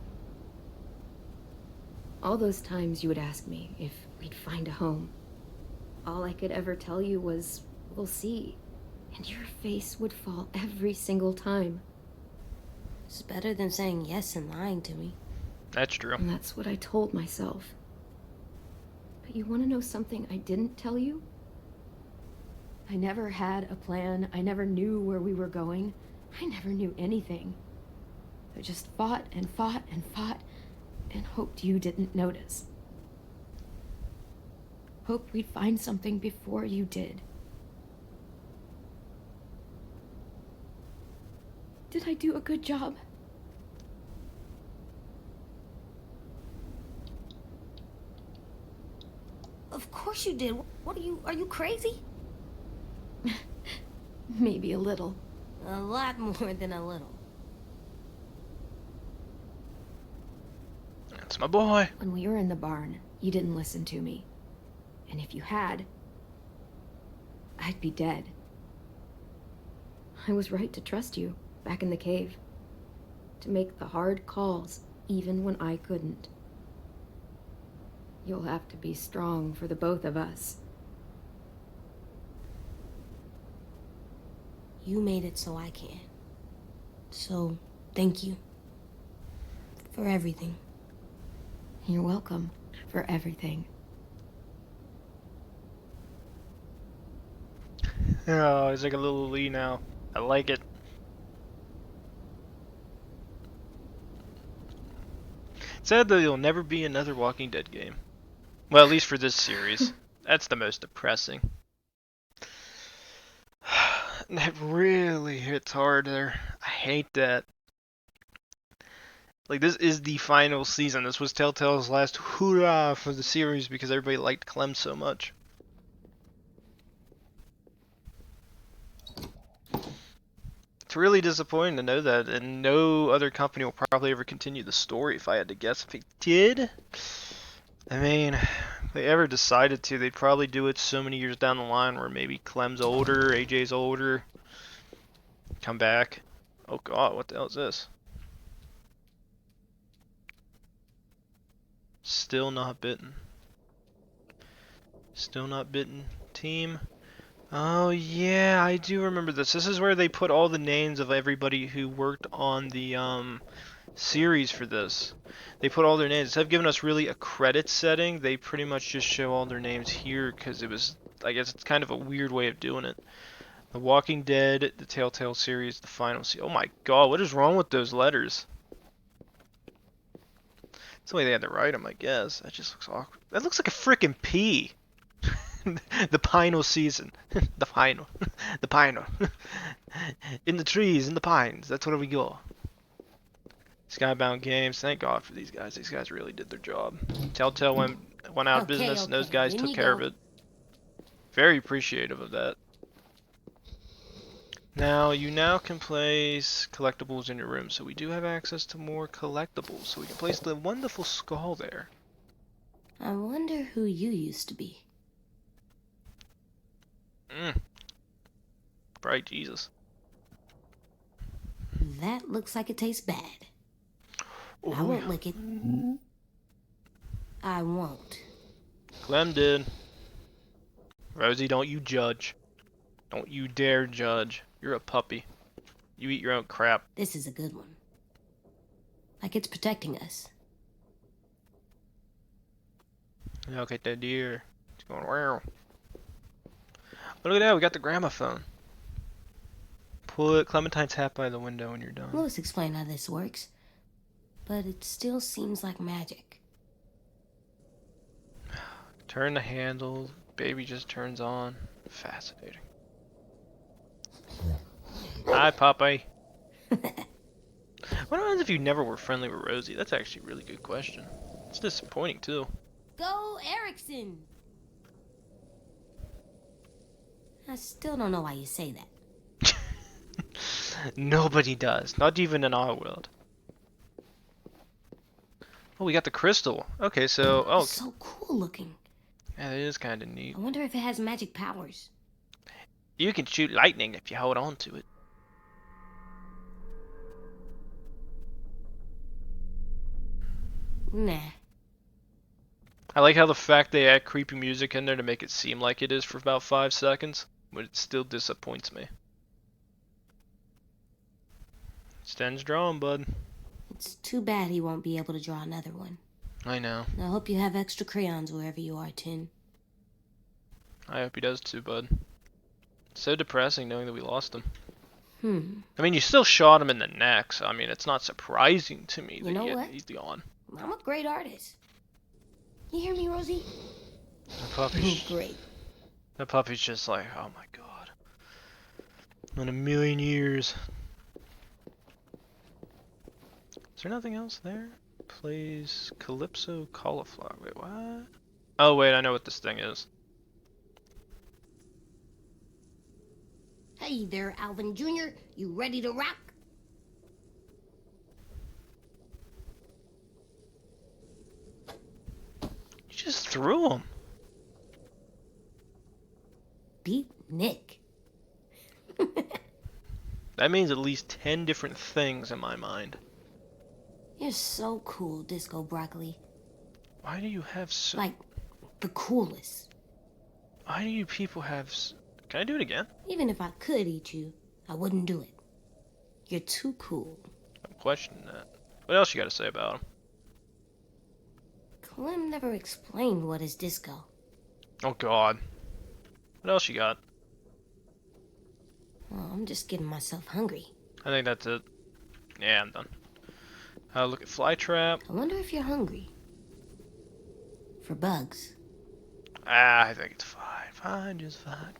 All those times you would ask me if we'd find a home. All I could ever tell you was, we'll see. And your face would fall every single time. It's better than saying yes and lying to me. That's true. And that's what I told myself. But you want to know something I didn't tell you? I never had a plan. I never knew where we were going. I never knew anything. I just fought and fought and fought and hoped you didn't notice. Hoped we'd find something before you did. Did I do a good job? Of course you did. What are you crazy? Maybe a little. A lot more than a little. That's my boy. When we were in the barn, you didn't listen to me. And if you had, I'd be dead. I was right to trust you, back in the cave. To make the hard calls, even when I couldn't. You'll have to be strong for the both of us. You made it so I can. So, thank you. For everything. You're welcome for everything. Oh, he's like a little Lee now. I like it. Sad that there'll never be another Walking Dead game. Well, at least for this series. That's the most depressing. That really hits hard there. I hate that. Like, this is the final season. This was Telltale's last hoorah for the series because everybody liked Clem so much. It's really disappointing to know that, and no other company will probably ever continue the story if I had to guess. If they did, I mean, if they ever decided to, they'd probably do it so many years down the line where maybe Clem's older, AJ's older, come back. Oh god, what the hell is this? Still not bitten. Still not bitten. Team. Oh yeah, I do remember this. This is where they put all the names of everybody who worked on the series for this. They put all their names. Instead of giving us really a credit setting, they pretty much just show all their names here because it was, I guess it's kind of a weird way of doing it. The Walking Dead, the Telltale series, the final series. Oh my god, what is wrong with those letters? That's the way they had to write them, I guess. That just looks awkward. That looks like a freaking pea. The pinal season. The pinal. The pinal. In the trees, in the pines. That's where we go. Skybound Games. Thank God for these guys. These guys really did their job. Telltale went out of business, and those guys took care of it. Very appreciative of that. Now, you now can place collectibles in your room, so we do have access to more collectibles. So we can place the wonderful skull there. I wonder who you used to be. Bright Jesus. That looks like it tastes bad. I won't lick it. I won't. Clem did. Rosie, don't you judge. Don't you dare judge. You're a puppy. You eat your own crap. This is a good one. Like it's protecting us. Look at that deer. It's going wow. Look at that, we got the gramophone. Put Clementine's hat by the window when you're done. Louis explained how this works, but it still seems like magic. Turn the handle, baby just turns on. Fascinating. Hi, Popeye. What happens if you never were friendly with Rosie? That's actually a really good question. It's disappointing, too. Go Erickson! I still don't know why you say that. Nobody does. Not even in our world. Oh, we got the crystal. Okay, so... Oh, It's so cool looking. yeah, that is kind of neat. I wonder if it has magic powers. You can shoot lightning if you hold on to it. Nah. I like how the fact they add creepy music in there to make it seem like it is for about 5 seconds, but it still disappoints me. Sten's drawing, bud. It's too bad he won't be able to draw another one. I know. I hope you have extra crayons wherever you are, Tenn. I hope he does too, bud. It's so depressing knowing that we lost him. Hmm. I mean, you still shot him in the neck, so I mean, it's not surprising to me You know that what? he's gone. I'm a great artist. You hear me, Rosie? The puppy's, Great. the puppy's just like, oh my god. In a million years. Is there nothing else there? Plays Calypso Cauliflower. Wait, what? Oh wait, I know what this thing is. Hey there, Alvin Jr. You ready to rock? You just threw him. Beat Nick. That means at least 10 different things in my mind. You're so cool, Disco Broccoli. Why do you have so... Like, the coolest. Why do you people have... Can I do it again? Even if I could eat you, I wouldn't do it. You're too cool. I'm questioning that. What else you got to say about him? Clem never explained what is disco. Oh god. What else you got? Well, I'm just getting myself hungry. I think that's it. Yeah, I'm done. Look at Flytrap. I wonder if you're hungry. For bugs. I think it's fine. Fine, just fine,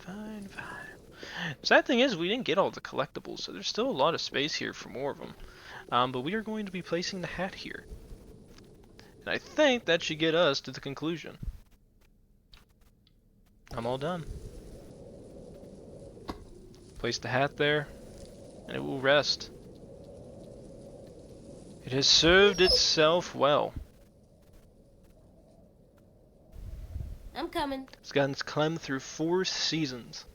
fine. Sad thing is, we didn't get all the collectibles, so there's still a lot of space here for more of them. But we are going to be placing the hat here. And I think that should get us to the conclusion. I'm all done. Place the hat there, and it will rest. It has served itself well. I'm coming. It's gotten Clem through 4 seasons.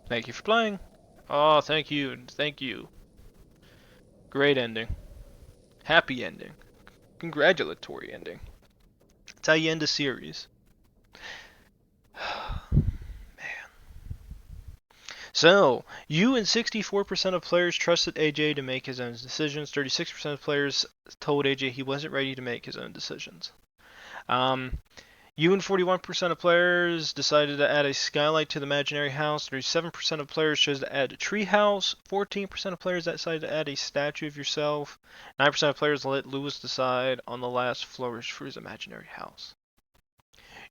Thank you for playing. Oh, thank you. Thank you. Great ending. Happy ending. Congratulatory ending. That's how you end a series. So, you and 64% of players trusted AJ to make his own decisions. 36% of players told AJ he wasn't ready to make his own decisions. You and 41% of players decided to add a skylight to the imaginary house. 37% of players chose to add a tree house. 14% of players decided to add a statue of yourself. 9% of players let Lewis decide on the last flourish for his imaginary house.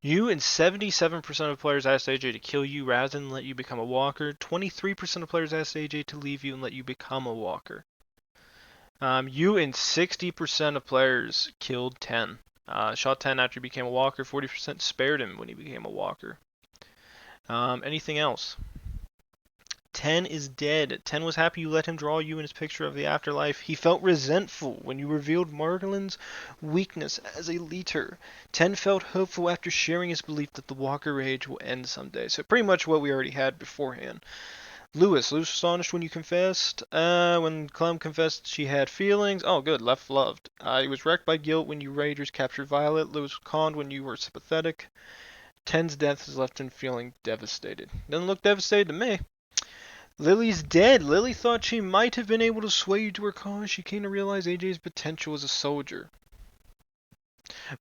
You and 77% of players asked AJ to kill you rather than let you become a walker. 23% of players asked AJ to leave you and let you become a walker. You and 60% of players killed Tenn. Shot Tenn after he became a walker. 40% spared him when he became a walker. Anything else? Tenn is dead. Tenn was happy you let him draw you in his picture of the afterlife. He felt resentful when you revealed Margolin's weakness as a leader. Tenn felt hopeful after sharing his belief that the walker rage will end someday. So pretty much what we already had beforehand. Lewis was astonished when you confessed. When Clem confessed she had feelings. Oh, good, left loved. He was wrecked by guilt when you Raiders captured Violet. Lewis was conned when you were sympathetic. Tenn's death has left him feeling devastated. Doesn't look devastated to me. Lily's dead. Lily thought she might have been able to sway you to her cause. She came to realize AJ's potential as a soldier.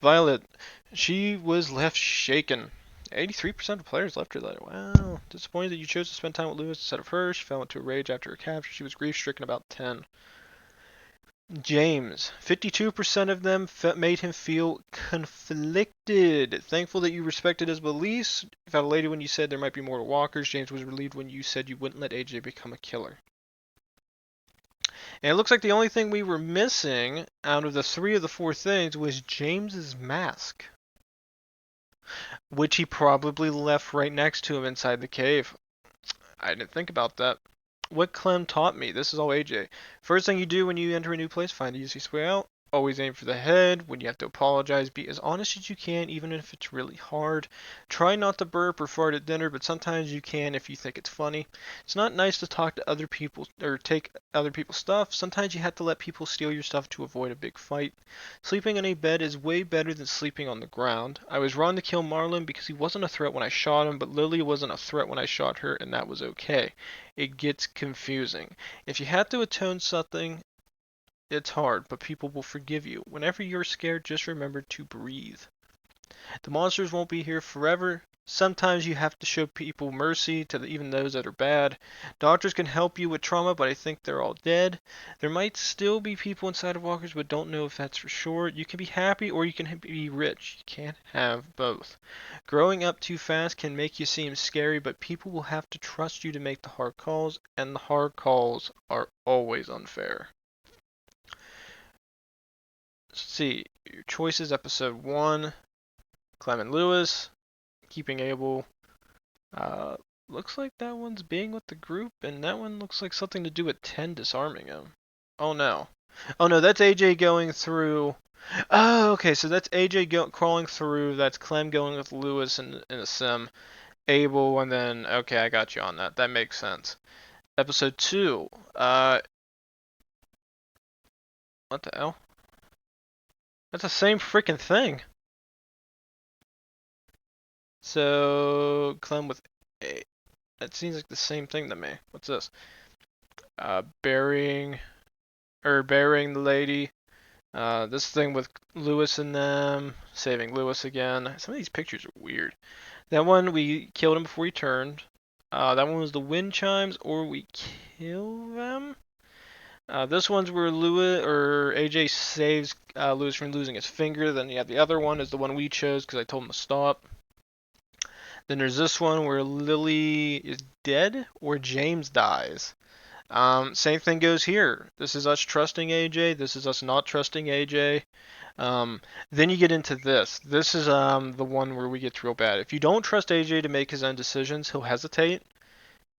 Violet, she was left shaken. 83% of players left her that. Wow. Disappointed that you chose to spend time with Lewis instead of her. She fell into a rage after her capture. She was grief-stricken about Tenn. James. 52% of them made him feel conflicted. Thankful that you respected his beliefs. You felt elated when you said there might be more to walkers. James was relieved when you said you wouldn't let AJ become a killer. And it looks like the only thing we were missing out of the 3 of the 4 things was James's mask, which he probably left right next to him inside the cave. I didn't think about that. What Clem taught me, this is all AJ. First thing you do when you enter a new place, find the easiest way out. Always aim for the head. When you have to apologize, be as honest as you can, even if it's really hard. Try not to burp or fart at dinner, but sometimes you can if you think it's funny. It's not nice to talk to other people or take other people's stuff. Sometimes you have to let people steal your stuff to avoid a big fight. Sleeping in a bed is way better than sleeping on the ground. I was wrong to kill Marlon because he wasn't a threat when I shot him, but Lily wasn't a threat when I shot her, and that was okay. It gets confusing. If you have to atone something, it's hard, but people will forgive you. Whenever you're scared, just remember to breathe. The monsters won't be here forever. Sometimes you have to show people mercy, even those that are bad. Doctors can help you with trauma, but I think they're all dead. There might still be people inside of walkers, but don't know if that's for sure. You can be happy or you can be rich. You can't have both. Growing up too fast can make you seem scary, but people will have to trust you to make the hard calls, and the hard calls are always unfair. Let's see, your choices, episode 1, Clem and Lewis, keeping Abel. Looks like that one's being with the group, and that one looks like something to do with Tenn disarming him. Oh no. Oh no, that's AJ going through. Oh, okay, so that's AJ crawling through, that's Clem going with Lewis in a sim. Abel, and then, okay, I got you on that. That makes sense. Episode 2, what the hell? That's the same freaking thing. So, Clem with A. That seems like the same thing to me. What's this? Burying the lady. This thing with Lewis and them. Saving Lewis again. Some of these pictures are weird. That one, we killed him before he turned. That one was the wind chimes, or we kill them. This one's where AJ saves Lewis from losing his finger. Then you have the other one is the one we chose because I told him to stop. Then there's this one where Lily is dead or James dies. Same thing goes here. This is us trusting AJ. This is us not trusting AJ. Then you get into this. This is the one where we get real bad. If you don't trust AJ to make his own decisions, he'll hesitate,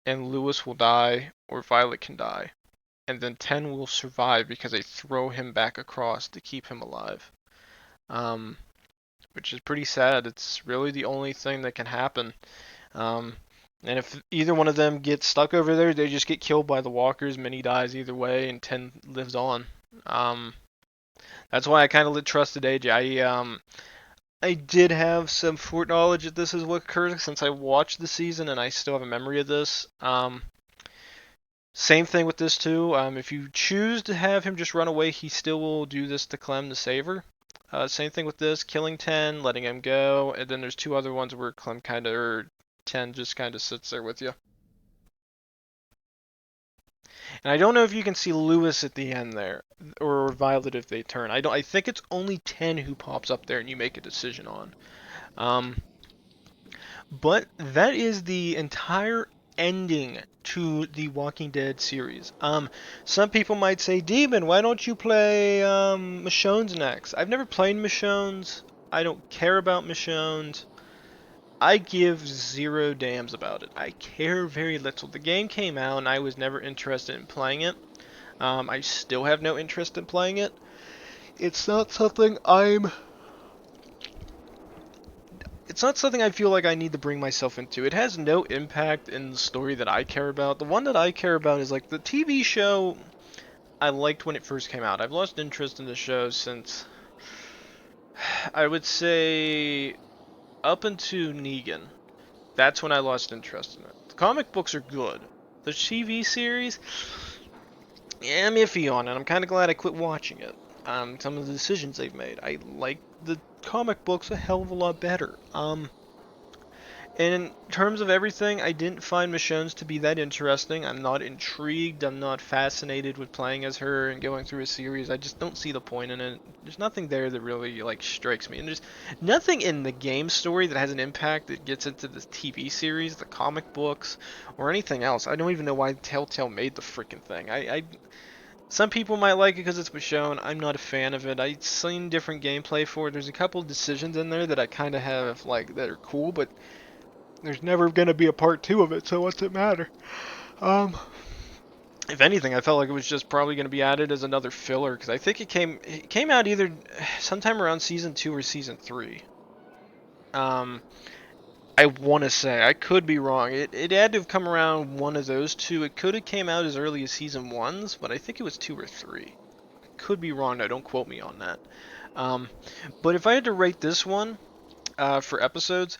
and Lewis will die, or Violet can die. And then Tenn will survive because they throw him back across to keep him alive. Which is pretty sad. It's really the only thing that can happen. And if either one of them gets stuck over there, they just get killed by the walkers. Minnie dies either way, and Tenn lives on. That's why I kind of trusted AJ. I did have some foreknowledge that this is what occurred since I watched the season, and I still have a memory of this. Same thing with this too. If you choose to have him just run away, he still will do this to Clem to save her. Same thing with this, killing Tenn, letting him go, and then there's two other ones where Clem kind of, or Tenn just kind of sits there with you. And I don't know if you can see Lewis at the end there, or Violet if they turn. I think it's only Tenn who pops up there and you make a decision on. But that is the entire ending to the Walking Dead series. Some people might say, Demon, why don't you play Michonne's next? I've never played Michonne's. I don't care about Michonne's. I give zero damns about it. I care very little. The game came out and I was never interested in playing it. I still have no interest in playing it. It's not something I feel like I need to bring myself into. It has no impact in the story that I care about. The one that I care about is like the TV show I liked when it first came out. I've lost interest in the show since, I would say, up into Negan. That's when I lost interest in it. The comic books are good. The TV series, yeah, I'm iffy on it. I'm kind of glad I quit watching it. Some of the decisions they've made. I like the comic books a hell of a lot better. And in terms of everything, I didn't find Michonne's to be that interesting. I'm not intrigued. I'm not fascinated with playing as her and going through a series. I just don't see the point in it. There's nothing there that really like strikes me. And there's nothing in the game story that has an impact that gets into the TV series, the comic books, or anything else. I don't even know why Telltale made the freaking thing. Some people might like it because it's Michonne. I'm not a fan of it. I've seen different gameplay for it. There's a couple decisions in there that I kind of have like that are cool, but there's never going to be a part 2 of it, so what's it matter? If anything, I felt like it was just probably going to be added as another filler, because I think it came out either sometime around Season 2 or Season 3. I want to say. I could be wrong. It had to have come around one of those two. It could have came out as early as Season 1's, but I think it was 2 or 3. Could be wrong, though. Don't quote me on that. But if I had to rate this one for episodes,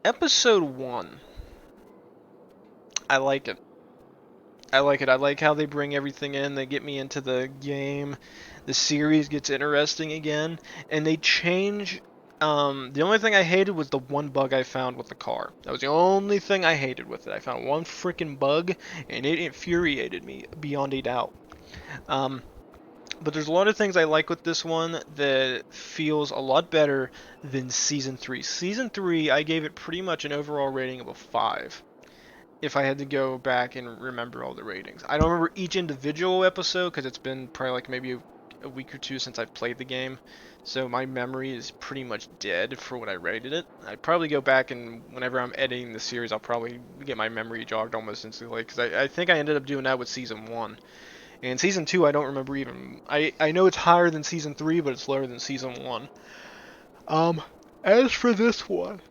Episode 1, I like it. I like it. I like how they bring everything in. They get me into the game. The series gets interesting again. And they change... the only thing I hated was the one bug I found with the car. That was the only thing I hated with it. I found one freaking bug, and it infuriated me beyond a doubt. But there's a lot of things I like with this one that feels a lot better than Season 3. Season 3, I gave it pretty much an overall rating of a 5. If I had to go back and remember all the ratings. I don't remember each individual episode because it's been probably like maybe a week or two since I've played the game. So my memory is pretty much dead for what I rated it. I'd probably go back and whenever I'm editing the series, I'll probably get my memory jogged almost instantly. Because I think I ended up doing that with Season 1. And Season 2, I don't remember even. I know it's higher than Season 3, but it's lower than Season 1. As for this one,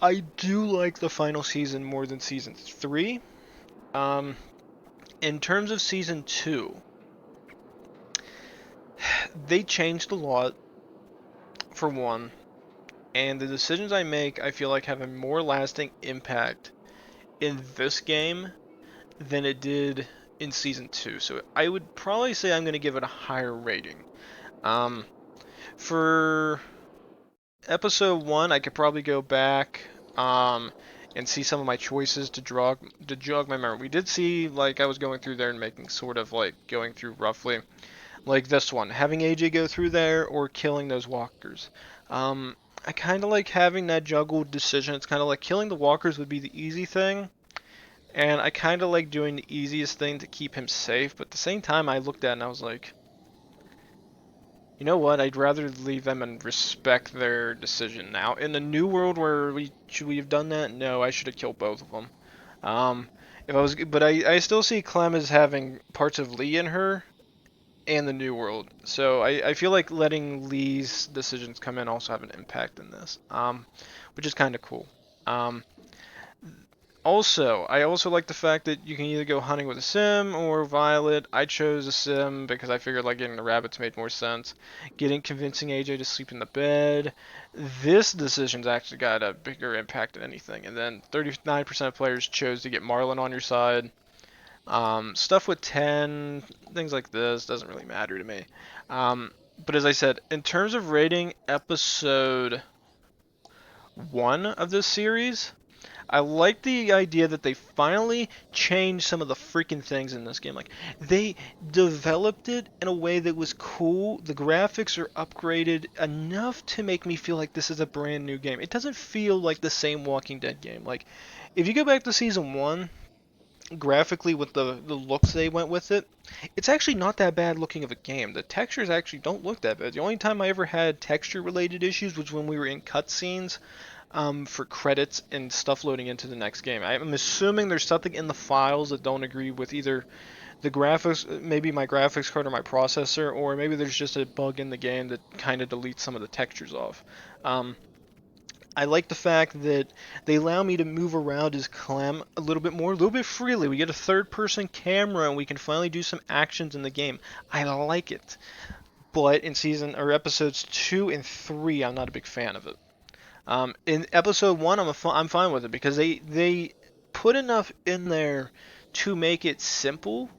I do like the final season more than Season 3. In terms of Season 2, they changed a lot, for one. And the decisions I make, I feel like have a more lasting impact in this game than it did in Season 2. So I would probably say I'm going to give it a higher rating. For Episode 1, I could probably go back and see some of my choices to jog my memory. We did see, like, I was going through there and making sort of, like, going through roughly, like this one, having AJ go through there or killing those walkers. I kind of like having that juggled decision. It's kind of like killing the walkers would be the easy thing, and I kind of like doing the easiest thing to keep him safe, but at the same time I looked at it and I was like, you know what, I'd rather leave them and respect their decision. Now, in the new world where should we have done that? No, I should have killed both of them. But I still see Clem as having parts of Lee in her, and the new world. So I feel like letting Lee's decisions come in also have an impact in this, which is kind of cool. Also, I also like the fact that you can either go hunting with a sim or Violet. I chose a sim because I figured like getting the rabbits made more sense. Convincing AJ to sleep in the bed. This decision's actually got a bigger impact than anything. And then 39% of players chose to get Marlon on your side. Stuff with Tenn, things like this doesn't really matter to me. But as I said, in terms of rating episode 1 of this series, I like the idea that they finally changed some of the freaking things in this game. Like, they developed it in a way that was cool. The graphics are upgraded enough to make me feel like this is a brand new game. It doesn't feel like the same Walking Dead game. Like, if you go back to season 1, graphically with the looks they went with it, it's actually not that bad looking of a game. The textures actually don't look that bad. The only time I ever had texture related issues was when we were in cutscenes for credits and stuff loading into the next game. I'm assuming there's something in the files that don't agree with either the graphics, maybe my graphics card or my processor, or maybe there's just a bug in the game that kind of deletes some of the textures off. I like the fact that they allow me to move around as Clem a little bit more, a little bit freely. We get a third-person camera and we can finally do some actions in the game. I like it. But in episodes 2 and 3, I'm not a big fan of it. In episode 1, I'm fine with it because they put enough in there to make it simple,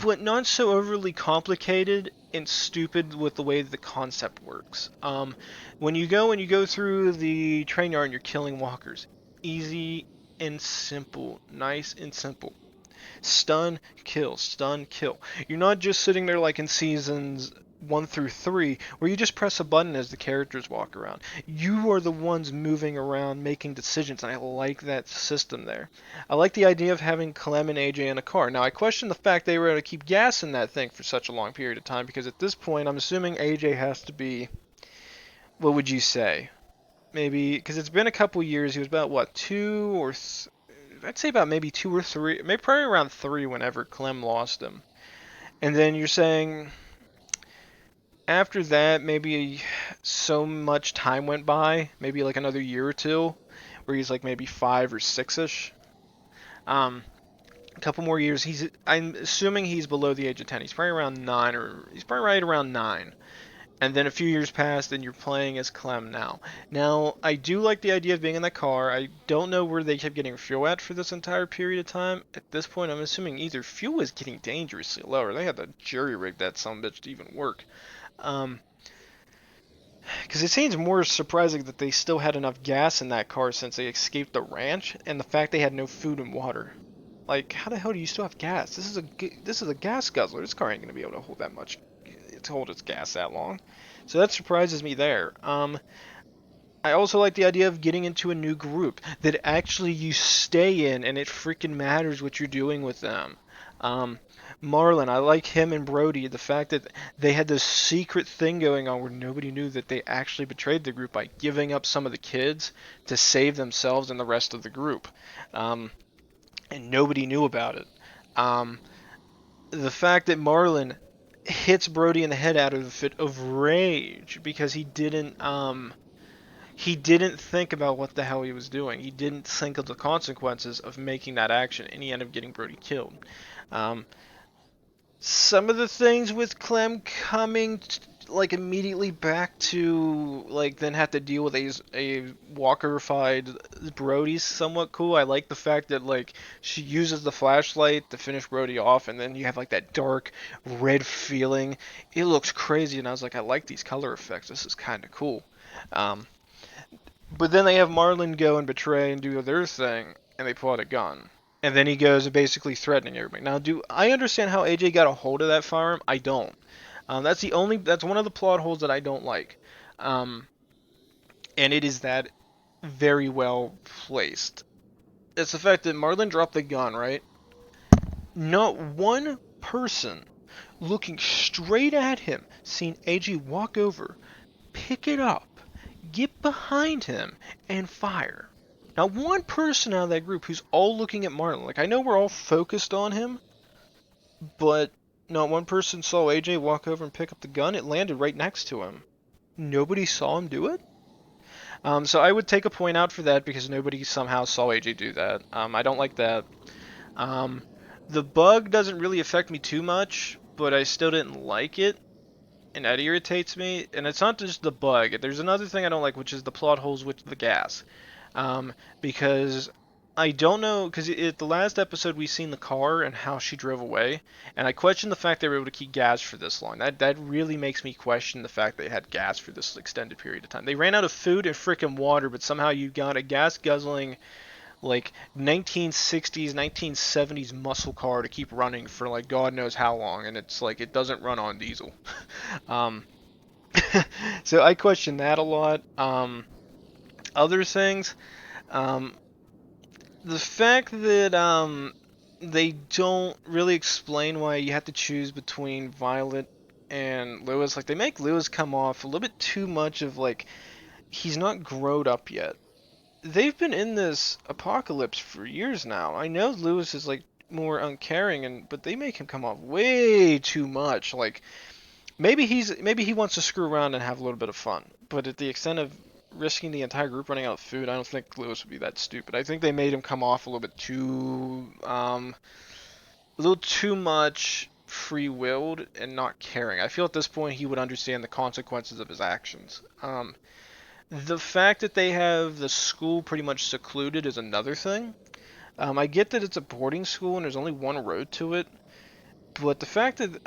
but not so overly complicated and stupid with the way the concept works. When you go through the train yard and you're killing walkers, easy and simple, nice and simple. Stun, kill. You're not just sitting there like in seasons 1 through 3, where you just press a button as the characters walk around. You are the ones moving around, making decisions, and I like that system there. I like the idea of having Clem and AJ in a car. Now, I question the fact they were able to keep gas in that thing for such a long period of time, because at this point, I'm assuming AJ has to be, what would you say? Maybe, because it's been a couple years, he was about, what, I'd say about maybe 2 or 3, maybe probably around 3 whenever Clem lost him. And then you're saying after that, maybe so much time went by, maybe like another year or two, where he's like maybe 5 or 6-ish. A couple more years. I'm assuming he's below the age of 10. He's probably around 9, or he's probably right around 9. And then a few years passed, and you're playing as Clem now. Now, I do like the idea of being in the car. I don't know where they kept getting fuel at for this entire period of time. At this point, I'm assuming either fuel was getting dangerously low, or they had to jury-rig that sumbitch to even work. Because it seems more surprising that they still had enough gas in that car since they escaped the ranch, and the fact they had no food and water. Like, how the hell do you still have gas? This is a gas guzzler. This car ain't gonna be able to hold that much, to hold its gas that long. So that surprises me there. I also like the idea of getting into a new group that actually you stay in, and it freaking matters what you're doing with them. Marlon, I like him and Brody. The fact that they had this secret thing going on where nobody knew that they actually betrayed the group by giving up some of the kids to save themselves and the rest of the group. And nobody knew about it. The fact that Marlon hits Brody in the head out of a fit of rage because he didn't think about what the hell he was doing. He didn't think of the consequences of making that action, and he ended up getting Brody killed. Some of the things with Clem coming like immediately back to like then have to deal with a walkerified Brody's somewhat cool. I like the fact that like she uses the flashlight to finish Brody off, and then you have like that dark red feeling. It looks crazy, and I was like, I like these color effects. This is kind of cool. But then they have Marlon go and betray and do their thing, and they pull out a gun. And then he goes basically threatening everybody. Now, do I understand how AJ got a hold of that firearm? I don't. That's one of the plot holes that I don't like. And it is that very well placed. It's the fact that Marlon dropped the gun, right? Not one person looking straight at him seen AJ walk over, pick it up, get behind him, and fire. Not one person out of that group who's all looking at Marlon. Like, I know we're all focused on him, but not one person saw AJ walk over and pick up the gun. It landed right next to him. Nobody saw him do it? So I would take a point out for that because nobody somehow saw AJ do that. I don't like that. The bug doesn't really affect me too much, but I still didn't like it, and that irritates me. And it's not just the bug. There's another thing I don't like, which is the plot holes with the gas. Because I don't know, because at the last episode we seen the car and how she drove away, and I question the fact they were able to keep gas for this long. That really makes me question the fact they had gas for this extended period of time. They ran out of food and freaking water, but somehow you got a gas guzzling like 1960s, 1970s muscle car to keep running for like God knows how long, and it's like it doesn't run on diesel. um, so I question that a lot. Other things. Um, the fact that they don't really explain why you have to choose between Violet and Lewis. Like they make Lewis come off a little bit too much of like he's not grown up yet. They've been in this apocalypse for years now. I know Lewis is like more uncaring but they make him come off way too much. Like maybe he wants to screw around and have a little bit of fun, but at the extent of risking the entire group running out of food, I don't think Lewis would be that stupid. I think they made him come off a little bit too, a little too much free-willed and not caring. I feel at this point he would understand the consequences of his actions. The fact that they have the school pretty much secluded is another thing. I get that it's a boarding school and there's only one road to it, but the fact that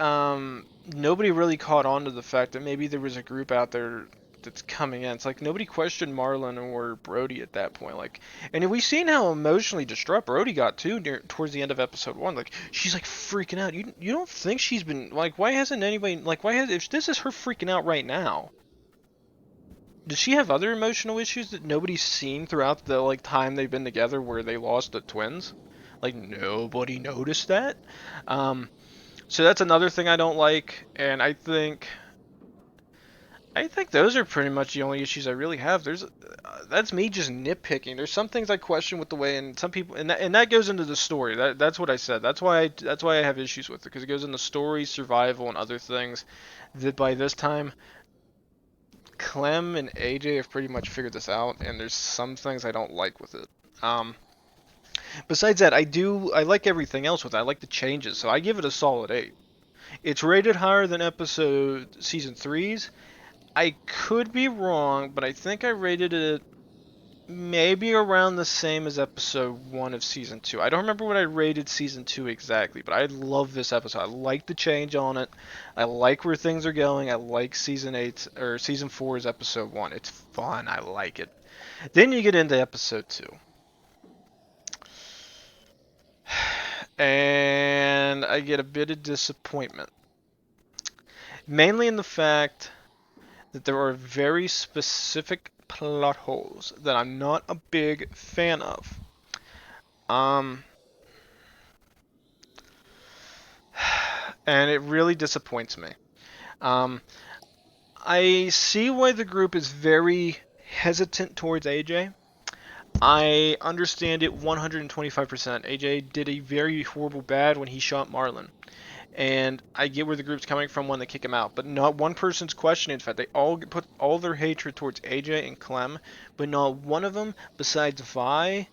nobody really caught on to the fact that maybe there was a group out there that's coming in. It's like nobody questioned Marlon or Brody at that point. Like, and we've seen how emotionally distraught Brody got too towards the end of episode 1. Like, she's like freaking out. You don't think she's been like? Why hasn't anybody like? Why has if this is her freaking out right now? Does she have other emotional issues that nobody's seen throughout the like time they've been together, where they lost the twins? Like nobody noticed that. So that's another thing I don't like, and I think those are pretty much the only issues I really have. That's me just nitpicking. There's some things I question with the way, and some people, and that goes into the story. That's what I said. That's why I have issues with it, because it goes into story, survival, and other things. That by this time, Clem and AJ have pretty much figured this out, and there's some things I don't like with it. Besides that, I like everything else with it. I like the changes, so I give it a solid 8. It's rated higher than season 3's. I could be wrong, but I think I rated it maybe around the same as episode 1 of season 2. I don't remember what I rated season 2 exactly, but I love this episode. I like the change on it. I like where things are going. I like season 4's episode 1. It's fun. I like it. Then you get into episode 2. And I get a bit of disappointment. Mainly in the fact that there are very specific plot holes that I'm not a big fan of. And it really disappoints me. I see why the group is very hesitant towards AJ. I understand it 125%. AJ did a very horrible bad when he shot Marlon. And I get where the group's coming from when they kick him out, but not one person's questioning the fact they all put all their hatred towards AJ and Clem, but not one of them, besides Vi,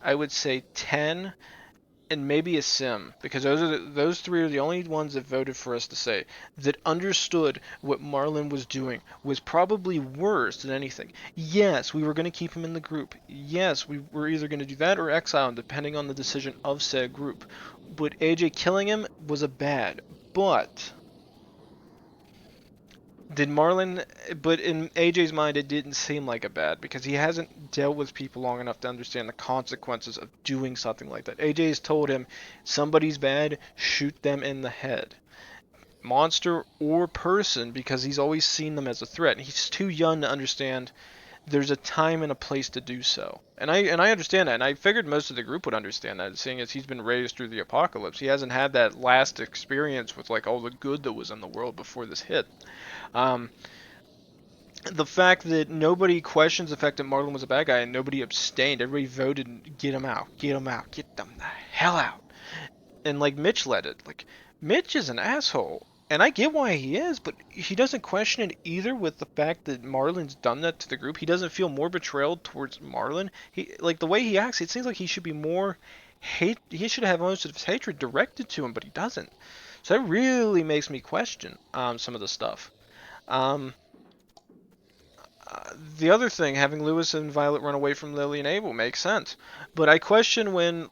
I would say Tenn, and maybe a Sim, because those three are the only ones that voted for us to say that understood what Marlon was doing was probably worse than anything. Yes, we were going to keep him in the group. Yes, we were either going to do that or exile him, depending on the decision of said group. But AJ killing him was a bad. But in AJ's mind, it didn't seem like a bad, because he hasn't dealt with people long enough to understand the consequences of doing something like that. AJ's told him, somebody's bad, shoot them in the head. Monster or person, because he's always seen them as a threat. And he's too young to understand there's a time and a place to do so. And I understand that, and I figured most of the group would understand that, seeing as he's been raised through the apocalypse. He hasn't had that last experience with like all the good that was in the world before this hit. The fact that nobody questions the fact that Marlon was a bad guy and nobody abstained, everybody voted, get him out, get him out, get them the hell out. And like Mitch led it. Like, Mitch is an asshole. And I get why he is, but he doesn't question it either with the fact that Marlon's done that to the group. He doesn't feel more betrayal towards Marlon. Like the way he acts, it seems like he should be more he should have most of his hatred directed to him, but he doesn't. So that really makes me question some of the stuff. The other thing, having Lewis and Violet run away from Lily and Abel makes sense. But I question when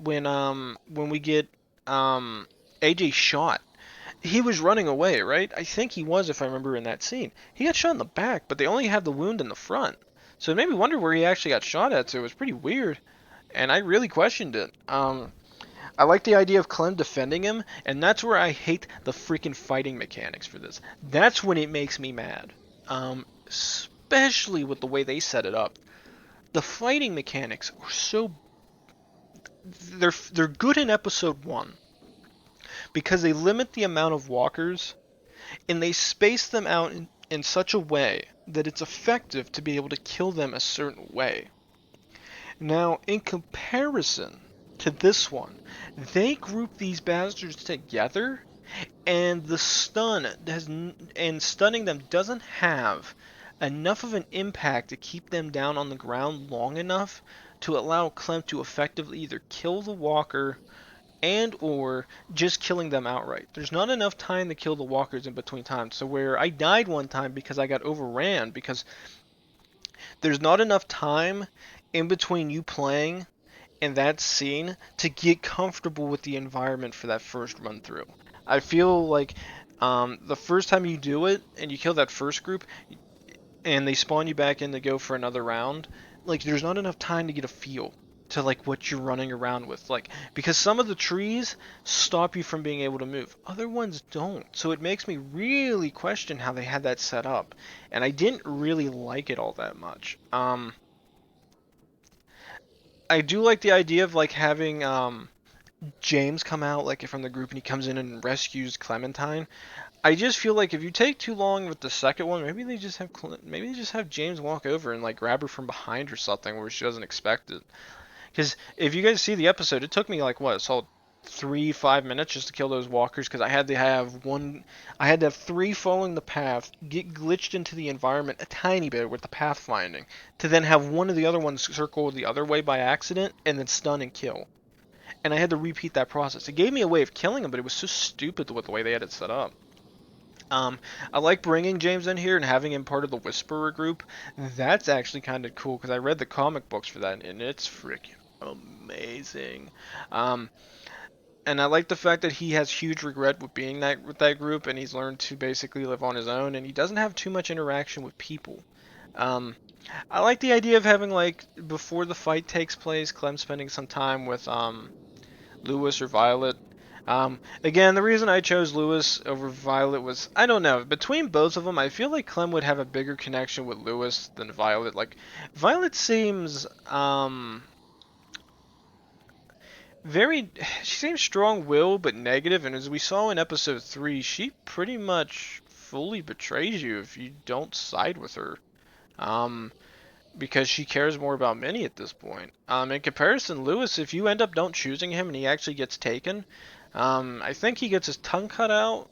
we get AJ shot. He was running away, right? I think he was, if I remember in that scene. He got shot in the back, but they only had the wound in the front. So it made me wonder where he actually got shot at. So it was pretty weird, and I really questioned it. I like the idea of Clem defending him, and that's where I hate the freaking fighting mechanics for this. That's when it makes me mad. Especially with the way they set it up. The fighting mechanics are so they're good in episode 1 because they limit the amount of walkers and they space them out in such a way that it's effective to be able to kill them a certain way. Now, in comparison to this one, they group these bastards together, and the stunning them doesn't have enough of an impact to keep them down on the ground long enough to allow Clem to effectively either kill the walker and or just killing them outright. There's not enough time to kill the walkers in between times. So where I died one time because I got overran, because there's not enough time in between you playing and that scene to get comfortable with the environment for that first run through. I feel like the first time you do it and you kill that first group and they spawn you back in to go for another round, like there's not enough time to get a feel to like what you're running around with, like, because some of the trees stop you from being able to move, other ones don't, so it makes me really question how they had that set up, and I didn't really like it all that much. I do like the idea of like having James come out like from the group and he comes in and rescues Clementine. I just feel like if you take too long with the second one, maybe they just have James walk over and like grab her from behind or something where she doesn't expect it. Because if you guys see the episode, it took me like what, so 3-5 minutes just to kill those walkers because I had to have 3 following the path, get glitched into the environment a tiny bit with the pathfinding, to then have one of the other ones circle the other way by accident and then stun and kill. And I had to repeat that process. It gave me a way of killing him, but it was so stupid with the way they had it set up. I like bringing James in here and having him part of the Whisperer group. That's actually kind of cool because I read the comic books for that and it's freaking amazing. And I like the fact that he has huge regret with being with that group and he's learned to basically live on his own and he doesn't have too much interaction with people. I like the idea of having like before the fight takes place, Clem spending some time with Lewis or Violet. Again, the reason I chose Lewis over Violet was, I don't know, between both of them, I feel like Clem would have a bigger connection with Lewis than Violet. Like, Violet seems, she seems strong-willed but negative, and as we saw in episode 3, she pretty much fully betrays you if you don't side with her. Because she cares more about Minnie at this point. In comparison, Lewis, if you end up don't choosing him and he actually gets taken, I think he gets his tongue cut out,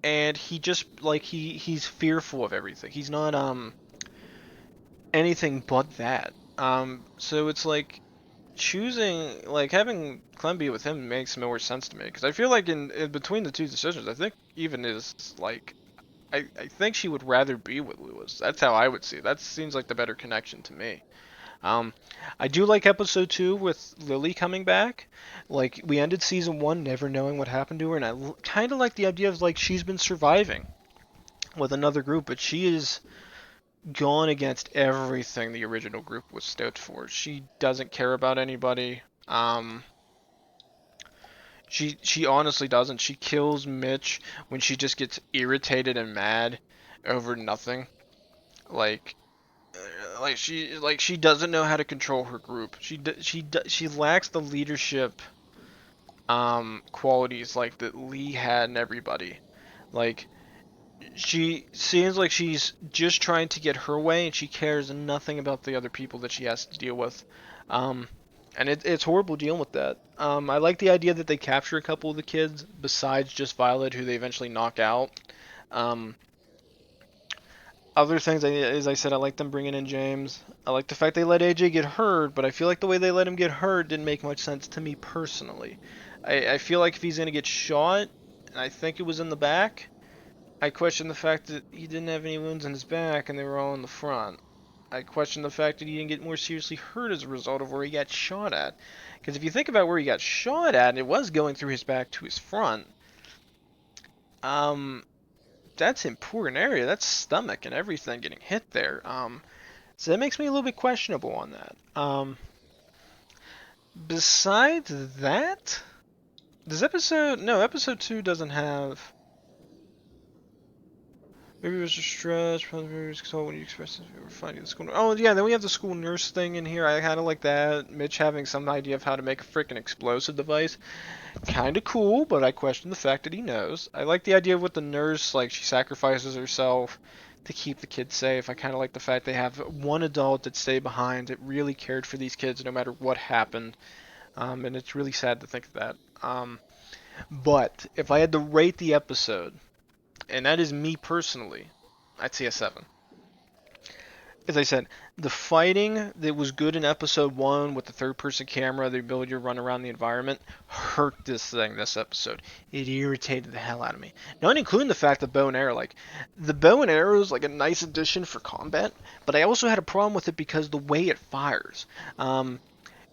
and he just, like, he's fearful of everything. He's not, anything but that. So it's like, choosing, like, having Clem be with him makes more sense to me, because I feel like in between the two decisions, I think even is, like, I think she would rather be with Lewis. That's how I would see it. That seems like the better connection to me. I do like episode 2 with Lily coming back. Like, we ended season 1 never knowing what happened to her, and I kind of like the idea of, like, she's been surviving with another group, but she is gone against everything the original group was stoked for. She doesn't care about anybody. She honestly doesn't. She kills Mitch when she just gets irritated and mad over nothing. Like she doesn't know how to control her group. She lacks the leadership qualities like that Lee had in everybody. Like, she seems like she's just trying to get her way and she cares nothing about the other people that she has to deal with. And it's horrible dealing with that. I like the idea that they capture a couple of the kids besides just Violet, who they eventually knock out. Other things, as I said, I like them bringing in James. I like the fact they let AJ get hurt, but I feel like the way they let him get hurt didn't make much sense to me personally. I feel like if he's going to get shot, and I think it was in the back, I question the fact that he didn't have any wounds in his back and they were all in the front. I question the fact that he didn't get more seriously hurt as a result of where he got shot at. Because if you think about where he got shot at, it was going through his back to his front. That's an important area. That's stomach and everything getting hit there. So that makes me a little bit questionable on that. Besides that, episode 2 doesn't have. Maybe it was a stretch. Probably was when you expressed it, we were finding the school. Oh yeah, then we have the school nurse thing in here. I kind of like that. Mitch having some idea of how to make a freaking explosive device. Kind of cool, but I question the fact that he knows. I like the idea with the nurse, like she sacrifices herself to keep the kids safe. I kind of like the fact they have one adult that stayed behind that really cared for these kids no matter what happened. And it's really sad to think of that. But if I had to rate the episode, and that is me personally, I'd say a 7. As I said, the fighting that was good in episode 1 with the third-person camera, the ability to run around the environment, hurt this episode. It irritated the hell out of me. Not including the fact that bow and arrow, like, the bow and arrow is like a nice addition for combat, but I also had a problem with it because the way it fires.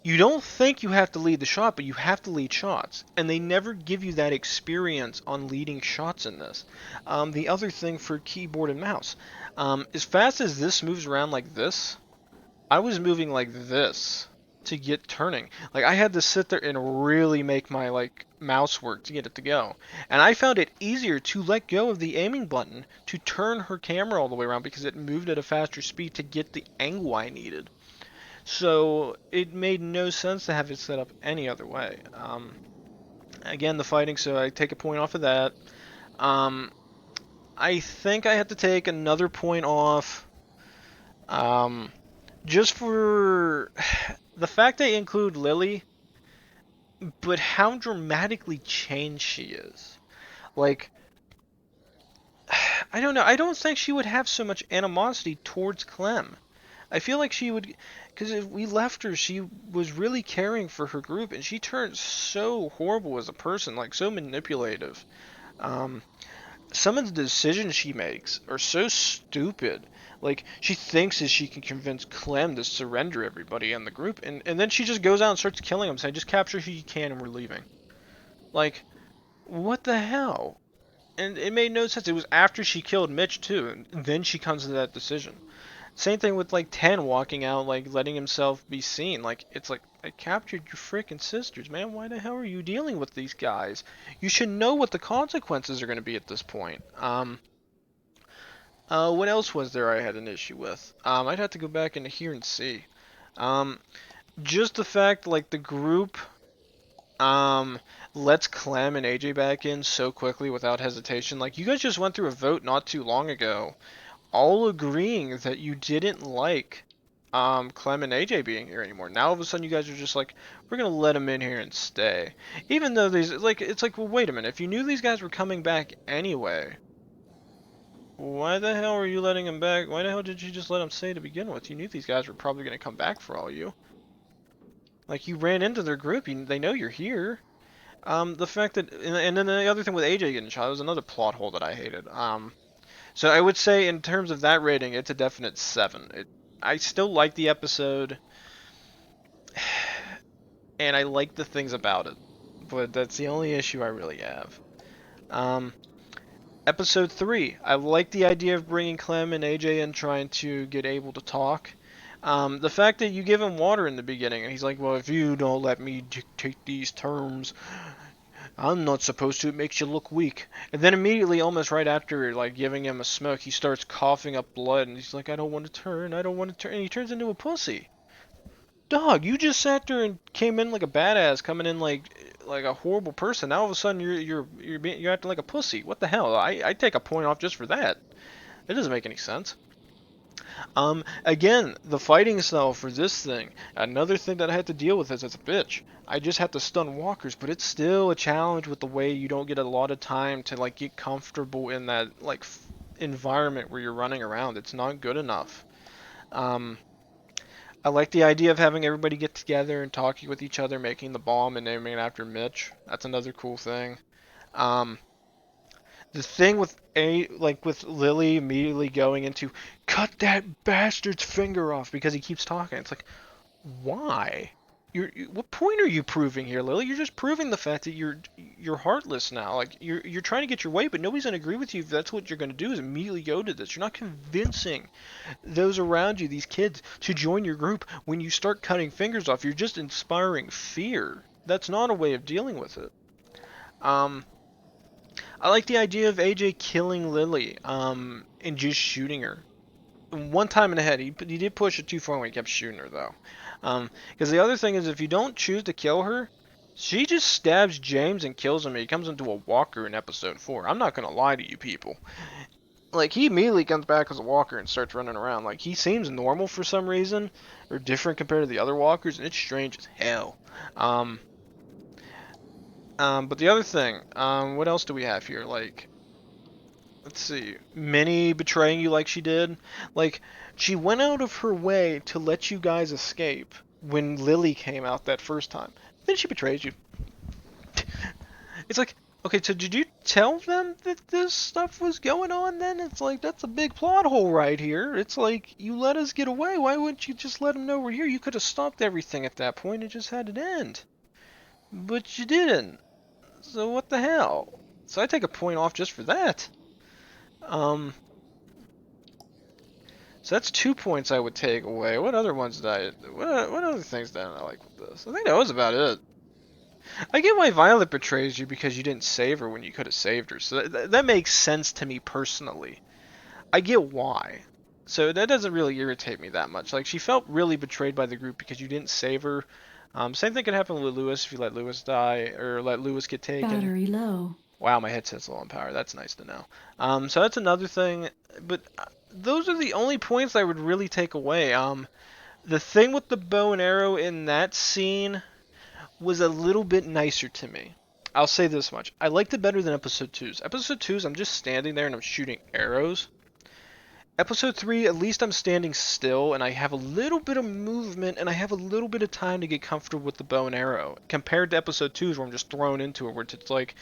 You don't think you have to lead the shot, but you have to lead shots. And they never give you that experience on leading shots in this. The other thing for keyboard and mouse. As fast as this moves around like this, I was moving like this to get turning. Like, I had to sit there and really make my, like, mouse work to get it to go. And I found it easier to let go of the aiming button to turn her camera all the way around because it moved at a faster speed to get the angle I needed. So it made no sense to have it set up any other way. Again, the fighting, so I take a point off of that. I think I have to take another point off just for the fact they include Lily, but how dramatically changed she is. Like, I don't know. I don't think she would have so much animosity towards Clem. I feel like she would, because if we left her, she was really caring for her group, and she turned so horrible as a person, like so manipulative. Some of the decisions she makes are so stupid. Like, she thinks that she can convince Clem to surrender everybody in the group, and then she just goes out and starts killing them, saying, just capture who you can and we're leaving. Like, what the hell? And it made no sense. It was after she killed Mitch, too, and then she comes to that decision. Same thing with, like, Tenn walking out, like, letting himself be seen. Like, it's like, I captured your frickin' sisters, man. Why the hell are you dealing with these guys? You should know what the consequences are going to be at this point. What else was there I had an issue with? I'd have to go back into here and see. Just the fact, like, the group, lets Clem and AJ back in so quickly without hesitation. Like, you guys just went through a vote not too long ago, all agreeing that you didn't like Clem and AJ being here anymore. Now all of a sudden you guys are just like, we're gonna let them in here and stay. Even though these, like, it's like, well, wait a minute. If you knew these guys were coming back anyway, why the hell are you letting them back? Why the hell did you just let them stay to begin with? You knew these guys were probably gonna come back for all you. Like, you ran into their group. They know you're here. The fact that, and then the other thing with AJ getting shot was another plot hole that I hated. So I would say in terms of that rating, it's a definite 7. I still like the episode, and I like the things about it, but that's the only issue I really have. Episode 3, I like the idea of bringing Clem and AJ in, trying to get Abel to talk. The fact that you give him water in the beginning, and he's like, well, if you don't let me dictate these terms, I'm not supposed to, it makes you look weak. And then immediately, almost right after, like, giving him a smoke, he starts coughing up blood, and he's like, I don't want to turn, and he turns into a pussy. Dog, you just sat there and came in like a badass, coming in like a horrible person. Now all of a sudden you're acting like a pussy. What the hell? I take a point off just for that. It doesn't make any sense. Again, the fighting style for this thing, another thing that I had to deal with as a bitch. I just had to stun walkers, but it's still a challenge with the way you don't get a lot of time to, like, get comfortable in that, like, environment where you're running around. It's not good enough. I like the idea of having everybody get together and talking with each other, making the bomb and naming it after Mitch. That's another cool thing. The thing with with Lily immediately going into cut that bastard's finger off because he keeps talking. It's like, why? What point are you proving here, Lily? You're just proving the fact that you're heartless now. Like you're trying to get your way, but nobody's gonna agree with you if that's what you're gonna do is immediately go to this. You're not convincing those around you, these kids, to join your group. When you start cutting fingers off, you're just inspiring fear. That's not a way of dealing with it. I like the idea of AJ killing Lily, and just shooting her. One time in the head, he did push it too far when he kept shooting her, though. Because the other thing is, if you don't choose to kill her, she just stabs James and kills him, and he comes into a walker in episode 4. I'm not gonna lie to you people. Like, he immediately comes back as a walker and starts running around. Like, he seems normal for some reason, or different compared to the other walkers, and it's strange as hell. But the other thing, what else do we have here? Like, let's see, Minnie betraying you like she did. Like, she went out of her way to let you guys escape when Lily came out that first time. Then she betrays you. It's like, okay, so did you tell them that this stuff was going on then? It's like, that's a big plot hole right here. It's like, you let us get away. Why wouldn't you just let them know we're here? You could have stopped everything at that point and just had it end. But you didn't. So what the hell? So I take a point off just for that. So that's 2 points I would take away. What other ones did I... What other things did I like with this? I think that was about it. I get why Violet betrays you because you didn't save her when you could have saved her. So that makes sense to me personally. I get why. So that doesn't really irritate me that much. Like, she felt really betrayed by the group because you didn't save her. Same thing could happen with Lewis if you let Lewis die or let Lewis get taken. Battery low. Wow, my headset's low on power. That's nice to know. So that's another thing. But those are the only points I would really take away. The thing with the bow and arrow in that scene was a little bit nicer to me. I'll say this much. I liked it better than episode 2's. Episode 2's, I'm just standing there and I'm shooting arrows. Episode 3, at least I'm standing still and I have a little bit of movement and I have a little bit of time to get comfortable with the bow and arrow. Compared to episode 2's where I'm just thrown into it, where it's like,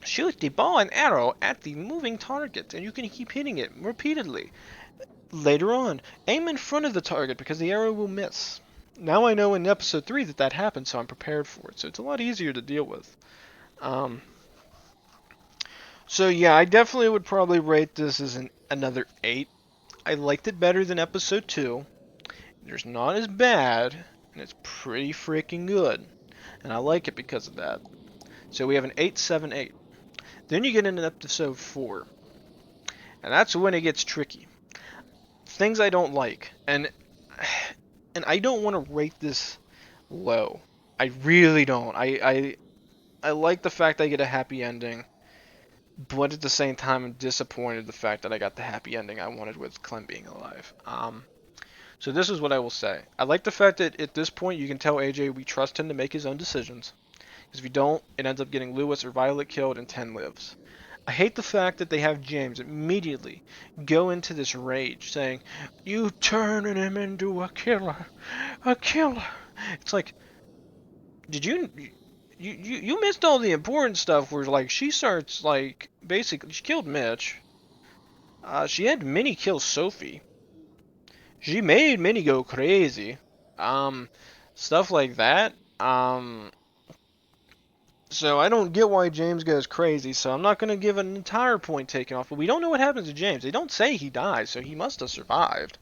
shoot the bow and arrow at the moving target and you can keep hitting it repeatedly. Later on, aim in front of the target because the arrow will miss. Now I know in episode 3 that happened, so I'm prepared for it. So it's a lot easier to deal with. So yeah, I definitely would probably rate this as another 8. I liked it better than episode 2. It's not as bad, and it's pretty freaking good. And I like it because of that. So we have an 878. Then you get into episode 4. And that's when it gets tricky. Things I don't like. And I don't want to rate this low. I really don't. I like the fact I get a happy ending. But at the same time, I'm disappointed the fact that I got the happy ending I wanted with Clem being alive. So this is what I will say. I like the fact that at this point you can tell AJ we trust him to make his own decisions. Because if you don't, it ends up getting Lewis or Violet killed and Tenn lives. I hate the fact that they have James immediately go into this rage saying, you turning him into a killer. A killer. It's like, did you missed all the important stuff where, like, she starts, like, basically, she killed Mitch. She had Minnie kill Sophie. She made Minnie go crazy. Stuff like that. So I don't get why James goes crazy, so I'm not going to give an entire point taken off, but we don't know what happens to James. They don't say he dies, so he must have survived.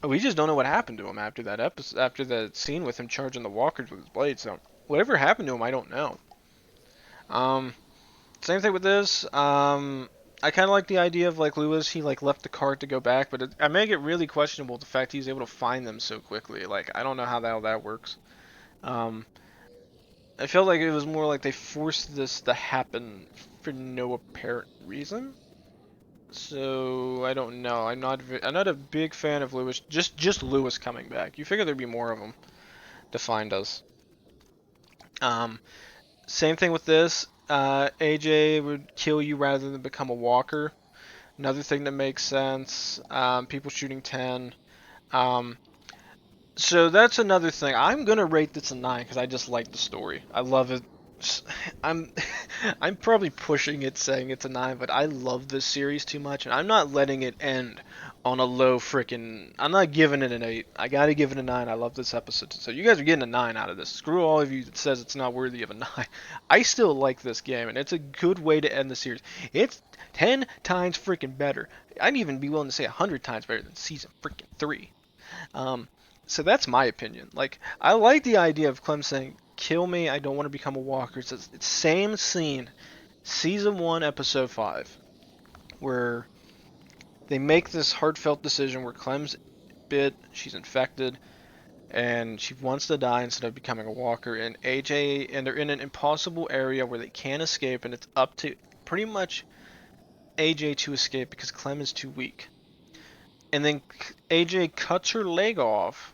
We just don't know what happened to him after that episode, after that scene with him charging the walkers with his blade. So whatever happened to him, I don't know. Same thing with this. I kind of like the idea of, like, Lewis, he, like, left the cart to go back, but I make it really questionable the fact he's able to find them so quickly. Like, I don't know how that works. I felt like it was more like they forced this to happen for no apparent reason. So I don't know. I'm not a big fan of Lewis. Just Lewis coming back. You figure there'd be more of them to find us. Same thing with this. AJ would kill you rather than become a walker. Another thing that makes sense. People shooting Tenn. So that's another thing. I'm gonna rate this a 9 because I just like the story. I love it I'm I'm probably pushing it saying it's a 9, but I love this series too much, and I'm not letting it end on a low frickin'. I'm not giving it an 8. I gotta give it a 9. I love this episode. So you guys are getting a 9 out of this. Screw all of you that says it's not worthy of a 9. I still like this game, and it's a good way to end the series. It's 10 times freaking better. I'd even be willing to say 100 times better than season freaking 3. Um, so that's my opinion. Like, I like the idea of Clem saying, "Kill me, I don't want to become a walker." It's the same scene, season 1, episode 5, where they make this heartfelt decision where Clem's bit, she's infected, and she wants to die instead of becoming a walker. And AJ, and they're in an impossible area where they can't escape, and it's up to pretty much AJ to escape because Clem is too weak. And then AJ cuts her leg off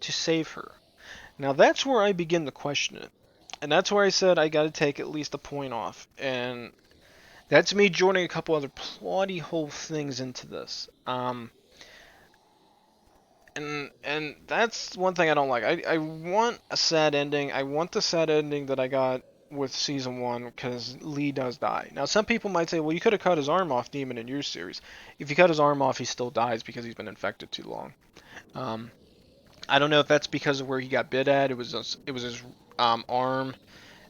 to save her. Now that's where I begin to question it. And that's where I said I gotta take at least a point off. And that's me joining a couple other plotty hole things into this. And that's one thing I don't like. I want a sad ending. I want the sad ending that I got with season 1 because Lee does die. Now some people might say, well, you could have cut his arm off, Demon, in your series. If you cut his arm off, he still dies because he's been infected too long. I don't know if that's because of where he got bit at. It was his arm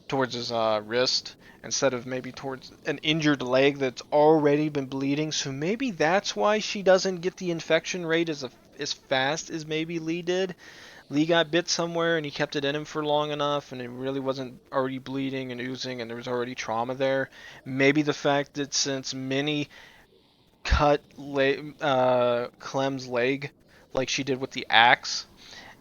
towards his wrist instead of maybe towards an injured leg that's already been bleeding. So maybe that's why she doesn't get the infection rate as fast as maybe Lee did. Lee got bit somewhere and he kept it in him for long enough and it really wasn't already bleeding and oozing and there was already trauma there. Maybe the fact that since Minnie cut Clem's leg like she did with the axe,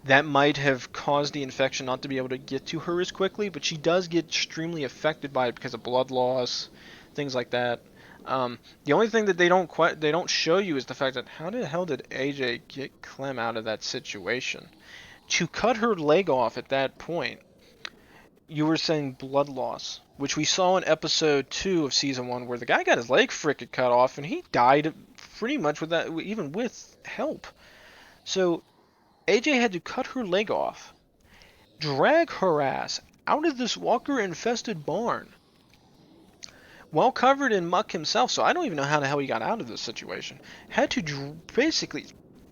that might have caused the infection not to be able to get to her as quickly, but she does get extremely affected by it because of blood loss, things like that. The only thing that they don't show you is the fact that how the hell did AJ get Clem out of that situation? To cut her leg off at that point, you were saying blood loss, which we saw in episode 2 of season 1, where the guy got his leg frickin' cut off and he died pretty much with that, even with help. So AJ had to cut her leg off, drag her ass out of this walker-infested barn, while covered in muck himself, so I don't even know how the hell he got out of this situation. Had to basically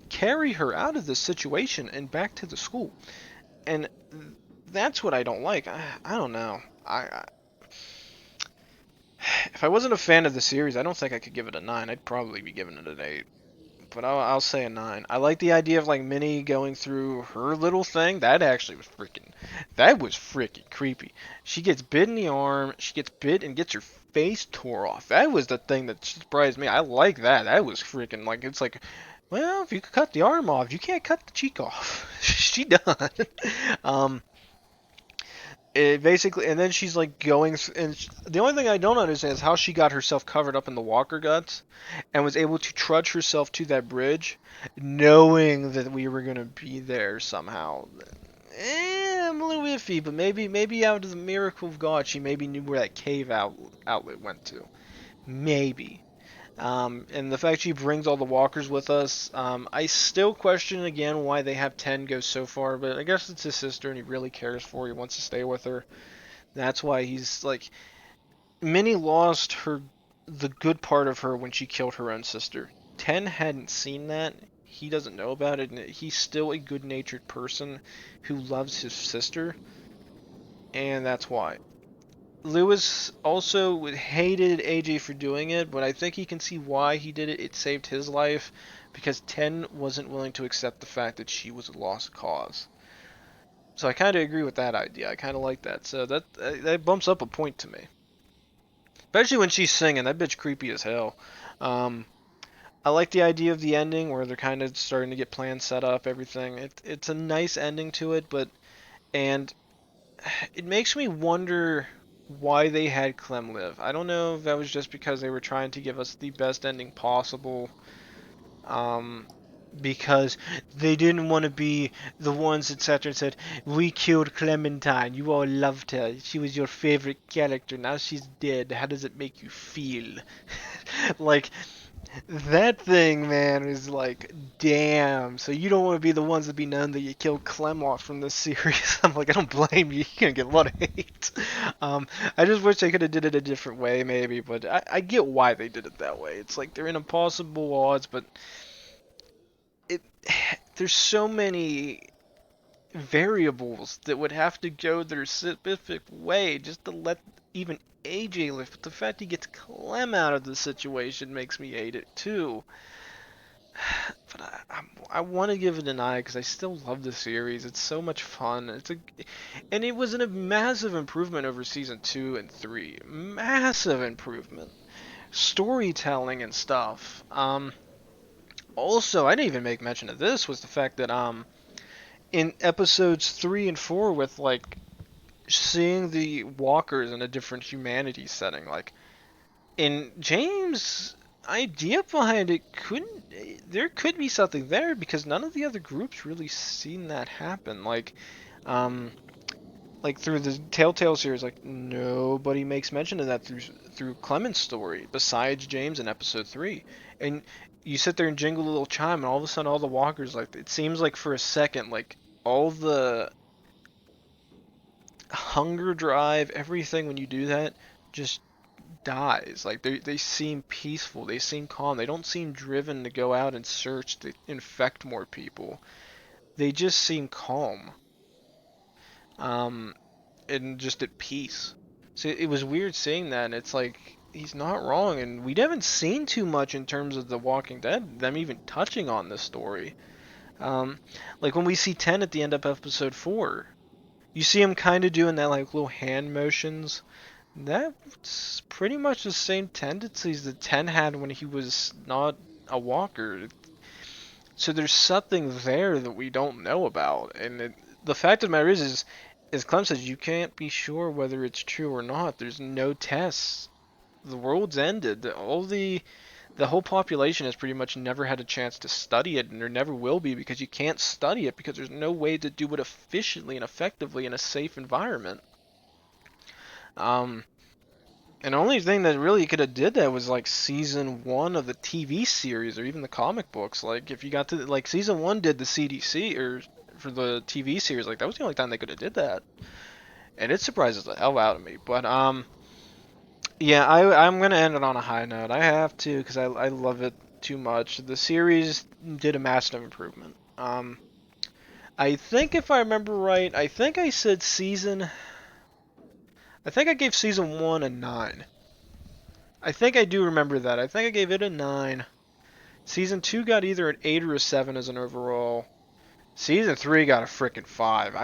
carry her out of this situation and back to the school. And that's what I don't like. I don't know. If I wasn't a fan of the series, I don't think I could give it a 9. I'd probably be giving it an 8. But I'll say a 9. I like the idea of like Minnie going through her little thing. That actually was freaking creepy. She gets bit in the arm. She gets bit and gets her face tore off. That was the thing that surprised me. I like that. That was freaking like, it's like, well, if you could cut the arm off, you can't cut the cheek off. She done. It basically, and then she's like going, and the only thing I don't understand is how she got herself covered up in the walker guts and was able to trudge herself to that bridge, knowing that we were gonna be there somehow. I'm a little iffy, but maybe out of the miracle of God, she maybe knew where that cave outlet went to. Maybe. And the fact she brings all the walkers with us, I still question again why they have Tenn go so far, but I guess it's his sister and he really cares for her, he wants to stay with her. That's why he's like, Minnie lost the good part of her when she killed her own sister. Tenn hadn't seen that, he doesn't know about it, and he's still a good-natured person who loves his sister, and that's why. Lewis also hated AJ for doing it, but I think he can see why he did it. It saved his life because Tenn wasn't willing to accept the fact that she was a lost cause. So I kind of agree with that idea. I kind of like that. So that bumps up a point to me. Especially when she's singing. That bitch creepy as hell. I like the idea of the ending where they're kind of starting to get plans set up, everything. It's a nice ending to it, and it makes me wonder why they had Clem live. I don't know if that was just because they were trying to give us the best ending possible, because they didn't want to be the ones that sat there and said, we killed Clementine, you all loved her, she was your favorite character, now she's dead, how does it make you feel? Like, That thing, man, is like, damn. So you don't want to be the ones to be known that you killed Clem off from this series. I'm like, I don't blame you. You're gonna get a lot of hate. Um, I just wish they could have did it a different way, maybe. But I get why they did it that way. It's like they're in impossible odds, but it there's so many variables that would have to go their specific way just to let even AJ live. But the fact he gets Clem out of the situation makes me hate it too. But I want to give it an eye because I still love the series. It's so much fun. And it was a massive improvement over season 2 and 3. Massive improvement. Storytelling and stuff. Also, I didn't even make mention of this, was the fact that in episodes 3 and 4, with like seeing the walkers in a different humanity setting, like in James' idea behind it, there could be something there, because none of the other groups really seen that happen. Um, like through the Telltale series, like nobody makes mention of that through Clement's story besides James in episode 3. And you sit there and jingle a little chime, and all of a sudden all the walkers, like, it seems like for a second, like all the hunger drive, everything, when you do that, just dies. Like they seem peaceful, they seem calm, they don't seem driven to go out and search to infect more people. They just seem calm, um, and just at peace. So it was weird seeing that, and it's like he's not wrong. And we haven't seen too much in terms of The Walking Dead, them even touching on this story. Like when we see Tenn at the end of episode 4, you see him kind of doing that like little hand motions. That's pretty much the same tendencies that Tenn had when he was not a walker. So there's something there that we don't know about. And the fact of the matter is, as Clem says, you can't be sure whether it's true or not. There's no tests. The world's ended. The whole population has pretty much never had a chance to study it, and there never will be, because you can't study it because there's no way to do it efficiently and effectively in a safe environment. And the only thing that really could have did that was like season 1 of the TV series, or even the comic books. Like if you got to like season 1 did the CDC, or for the TV series, like that was the only time they could have did that. And it surprises the hell out of me. But yeah, I'm gonna end it on a high note. I have to, because I love it too much. The series did a massive improvement. I think if I remember right, I think I said I think I gave season 1 a 9. I think I do remember that. I think I gave it a 9. Season 2 got either an 8 or a 7 as an overall. Season 3 got a frickin' 5.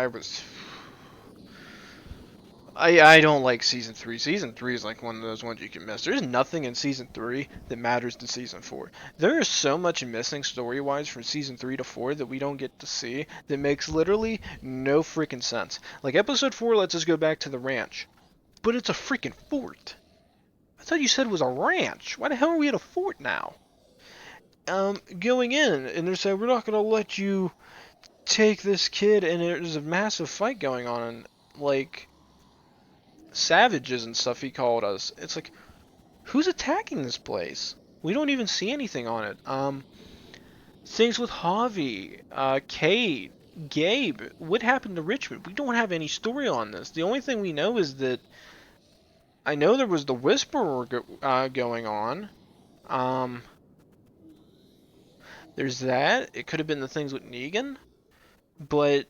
I don't like season 3. Season 3 is like one of those ones you can miss. There's nothing in season 3 that matters to season 4. There is so much missing story-wise from season 3 to 4 that we don't get to see that makes literally no freaking sense. Like episode 4 lets us go back to the ranch, but it's a freaking fort. I thought you said it was a ranch. Why the hell are we at a fort now? Going in, and they're saying, we're not going to let you take this kid, and there's a massive fight going on, and, like, savages and stuff he called us. It's like, who's attacking this place? We don't even see anything on it. Things with Javi, Kate, Gabe, what happened to Richmond? We don't have any story on this. The only thing we know is that I know there was the Whisperer going on. There's that. It could have been the things with Negan. But,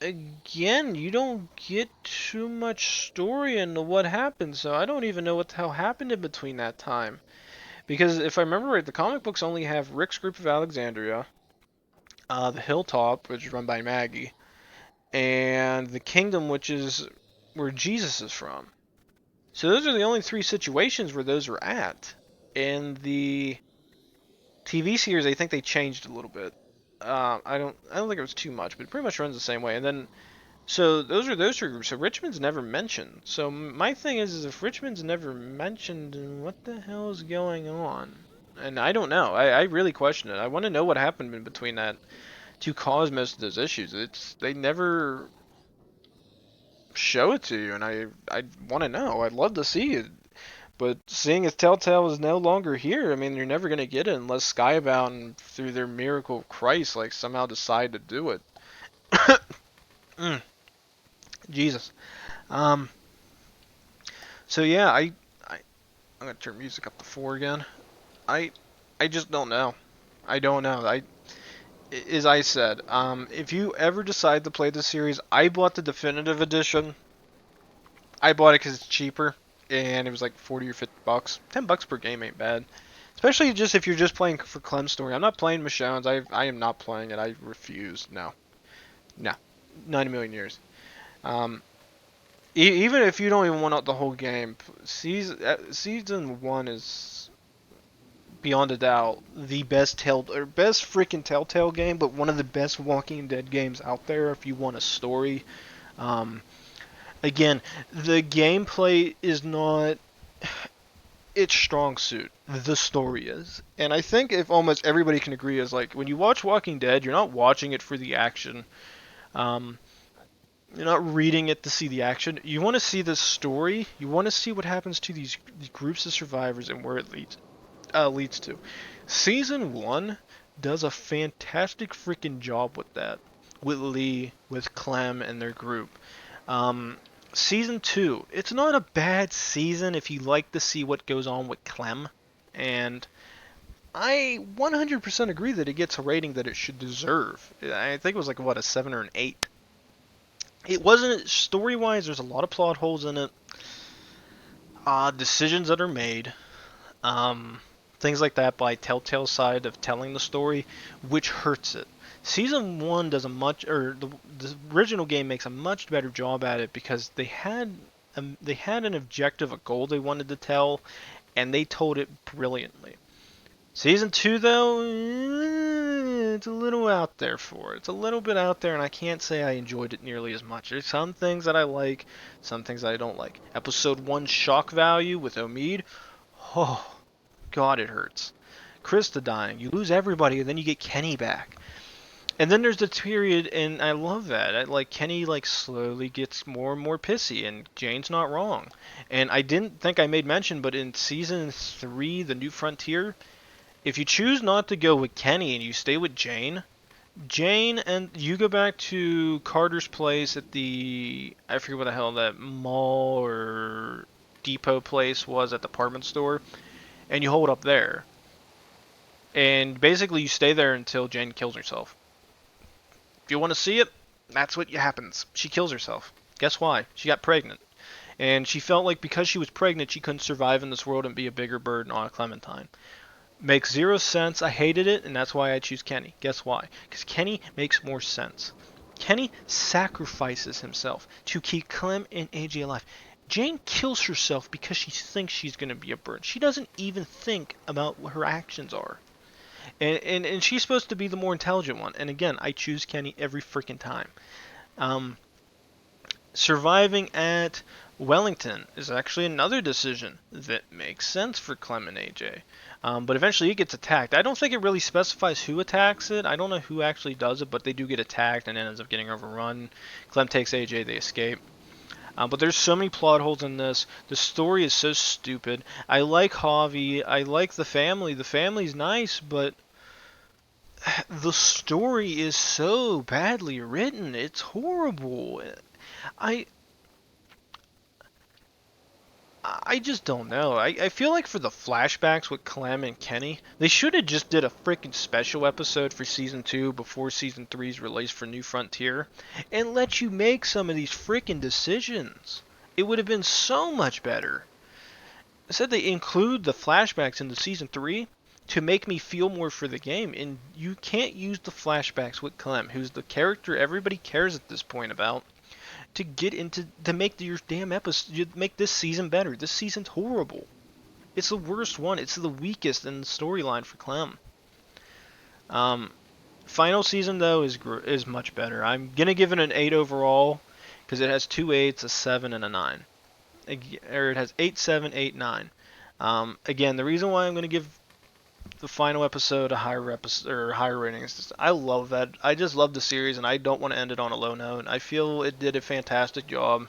again, you don't get too much story into what happened, so I don't even know what the hell happened in between that time. Because if I remember right, the comic books only have Rick's Group of Alexandria, the Hilltop, which is run by Maggie, and the Kingdom, which is where Jesus is from. So those are the only 3 situations where those are at. In the TV series, I think they changed a little bit. I don't think it was too much, but it pretty much runs the same way. And then, so those are those 3 groups. So Richmond's never mentioned. So my thing is if Richmond's never mentioned, what the hell is going on? And I don't know. I really question it. I want to know what happened in between that to cause most of those issues. They never show it to you, and I want to know. I'd love to see it. But seeing as Telltale is no longer here, I mean, you're never gonna get it unless Skybound, through their miracle of Christ, like somehow decide to do it. Mm, Jesus. Um. So yeah, I'm gonna turn music up to 4 again. I I just don't know. I don't know. As I said, if you ever decide to play the series, I bought the definitive edition. I bought it because it's cheaper, and it was like 40 or 50 bucks. $10 per game ain't bad. Especially just if you're just playing for Clem's story. I'm not playing Michonne's. I am not playing it. I refuse. No. No. 90 million years. Um, even if you don't even want out the whole game, season 1 is beyond a doubt the best freaking Telltale game, but one of the best Walking Dead games out there if you want a story. Um, Again, the gameplay is not its strong suit. The story is. And I think if almost everybody can agree is like when you watch Walking Dead, you're not watching it for the action. Um, you're not reading it to see the action. You want to see the story. You want to see what happens to these groups of survivors and where it leads to. Season 1 does a fantastic freaking job with that. With Lee, with Clem, and their group. Season 2, it's not a bad season if you like to see what goes on with Clem. And I 100% agree that it gets a rating that it should deserve. I think it was like, what, a 7 or an 8. It wasn't, story-wise, there's a lot of plot holes in it. Decisions that are made. Things like that by Telltale's side of telling the story, which hurts it. Season 1 does the original game makes a much better job at it because they had an objective, a goal they wanted to tell, and they told it brilliantly. Season 2, though, it's a little out there for it. It's a little bit out there, and I can't say I enjoyed it nearly as much. There's some things that I like, some things that I don't like. Episode 1 shock value with Omid, oh, God, it hurts. Krista dying, you lose everybody, and then you get Kenny back. And then there's the period, and I love that. Kenny slowly gets more and more pissy, and Jane's not wrong. And I didn't think I made mention, but in season 3, The New Frontier, if you choose not to go with Kenny and you stay with Jane, and you go back to Carter's place at I forget what the hell that mall or depot place was at the department store, and you hold up there. And basically you stay there until Jane kills herself. If you want to see it, that's what happens. She kills herself. Guess why? She got pregnant. And she felt like because she was pregnant, she couldn't survive in this world and be a bigger burden on Clementine. Makes zero sense. I hated it, and that's why I choose Kenny. Guess why? Because Kenny makes more sense. Kenny sacrifices himself to keep Clem and AJ alive. Jane kills herself because she thinks she's going to be a burden. She doesn't even think about what her actions are. And she's supposed to be the more intelligent one. And again, I choose Kenny every freaking time. Surviving at Wellington is actually another decision that makes sense for Clem and AJ. But eventually it gets attacked. I don't think it really specifies who attacks it. I don't know who actually does it, but they do get attacked and ends up getting overrun. Clem takes AJ, they escape. But there's so many plot holes in this. The story is so stupid. I like Javi. I like the family. The family's nice, but the story is so badly written. It's horrible. I just don't know. I feel like for the flashbacks with Clem and Kenny, they should have just did a freaking special episode for Season 2 before Season 3's release for New Frontier and let you make some of these freaking decisions. It would have been so much better. Instead, they include the flashbacks into Season 3 to make me feel more for the game, and you can't use the flashbacks with Clem, who's the character everybody cares at this point about, to make your damn episode, make this season better. This season's horrible. It's the worst one. It's the weakest in the storyline for Clem. Final season though is much better. I'm gonna give it an 8 overall because it has 2 8s, a 7, and a 9. Or it has 8, 7, 8, 9. Again, the reason why I'm gonna give the final episode a higher rating is just, I love that. I just love the series, and I don't want to end it on a low note. I feel it did a fantastic job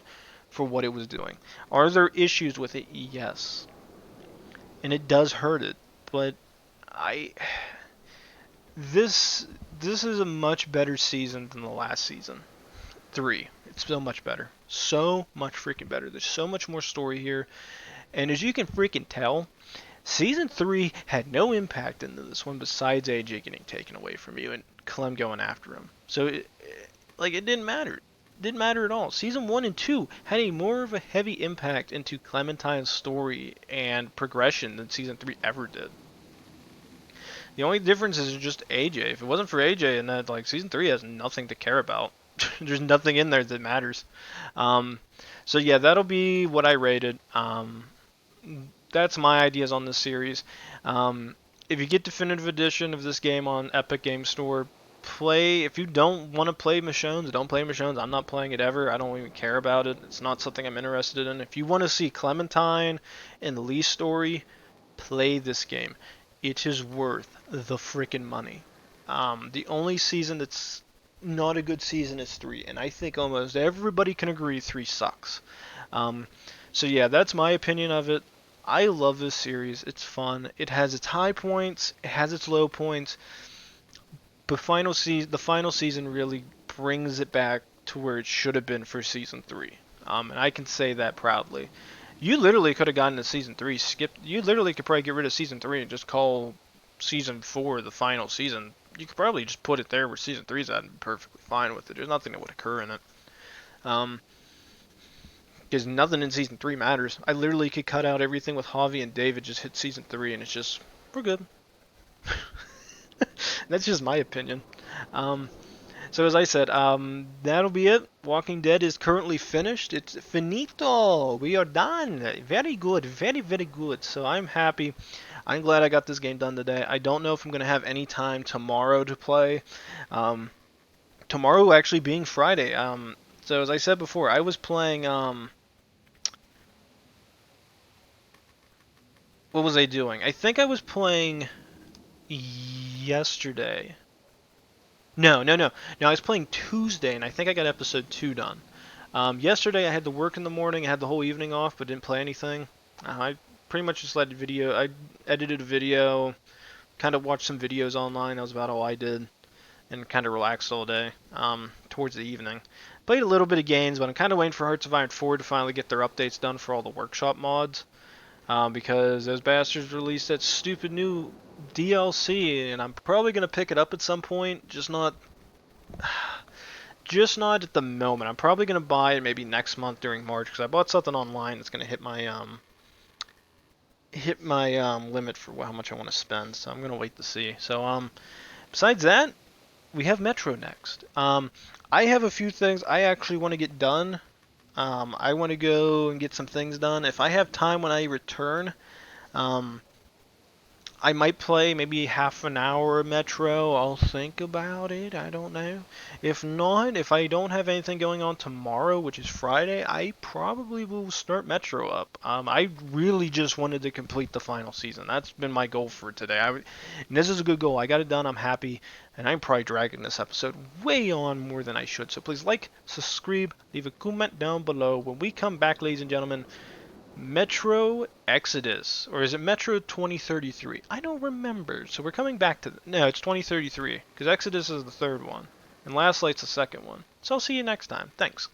for what it was doing. Are there issues with it? Yes. and it does hurt it. But I this this is a much better season than the last season. 3. It's so much better. So much freaking better. There's so much more story here. And as you can freaking tell, Season 3 had no impact into this one besides AJ getting taken away from you and Clem going after him. So, it didn't matter. It didn't matter at all. Season 1 and 2 had a more of a heavy impact into Clementine's story and progression than Season 3 ever did. The only difference is just AJ. If it wasn't for AJ, and that, Season 3 has nothing to care about. There's nothing in there that matters. So yeah, that'll be what I rated. That's my ideas on this series. If you get definitive edition of this game on Epic Game Store, play. If you don't want to play Michonne's, don't play Michonne's. I'm not playing it ever. I don't even care about it. It's not something I'm interested in. If you want to see Clementine and the Lee story, play this game. It is worth the freaking money. The only season that's not a good season is 3, and I think almost everybody can agree 3 sucks. So yeah, that's my opinion of it. I love this series. It's fun. It has its high points. It has its low points. The final season really brings it back to where it should have been for season 3. And I can say that proudly. You literally could have gotten to season 3, you literally could probably get rid of season 3 and just call season 4 the final season. You could probably just put it there where season 3's at and be perfectly fine with it. There's nothing that would occur in it. Because nothing in season 3 matters. I literally could cut out everything with Javi and David, just hit season 3, and it's just, we're good. That's just my opinion. So as I said, that'll be it. Walking Dead is currently finished. It's finito. We are done. Very good. Very, very good. So I'm happy. I'm glad I got this game done today. I don't know if I'm going to have any time tomorrow to play. Tomorrow actually being Friday. So as I said before, I was playing... what was I doing? I think I was playing yesterday. No, I was playing Tuesday, and I think I got episode 2 done. Yesterday I had to work in the morning. I had the whole evening off, but didn't play anything. I pretty much just I edited a video, kind of watched some videos online. That was about all I did, and kind of relaxed all day. Towards the evening, played a little bit of games, but I'm kind of waiting for Hearts of Iron 4 to finally get their updates done for all the workshop mods. Because those bastards released that stupid new DLC, and I'm probably gonna pick it up at some point. Just not at the moment. I'm probably gonna buy it maybe next month during March because I bought something online that's gonna hit my limit for how much I want to spend. So I'm gonna wait to see. So besides that, we have Metro next. I have a few things I actually want to get done. I want to go and get some things done. If I have time when I return, I might play maybe half an hour of Metro. I'll think about it. I don't know. If not, if I don't have anything going on tomorrow, which is Friday, I probably will start Metro up. I really just wanted to complete the final season. That's been my goal for today. And this is a good goal. I got it done. I'm happy. And I'm probably dragging this episode way on more than I should. So please like, subscribe, leave a comment down below. When we come back, ladies and gentlemen, Metro Exodus, or is it Metro 2033? I don't remember. So we're coming back to... No, it's 2033, because Exodus is the third one, and Last Light's the second one. So I'll see you next time. Thanks.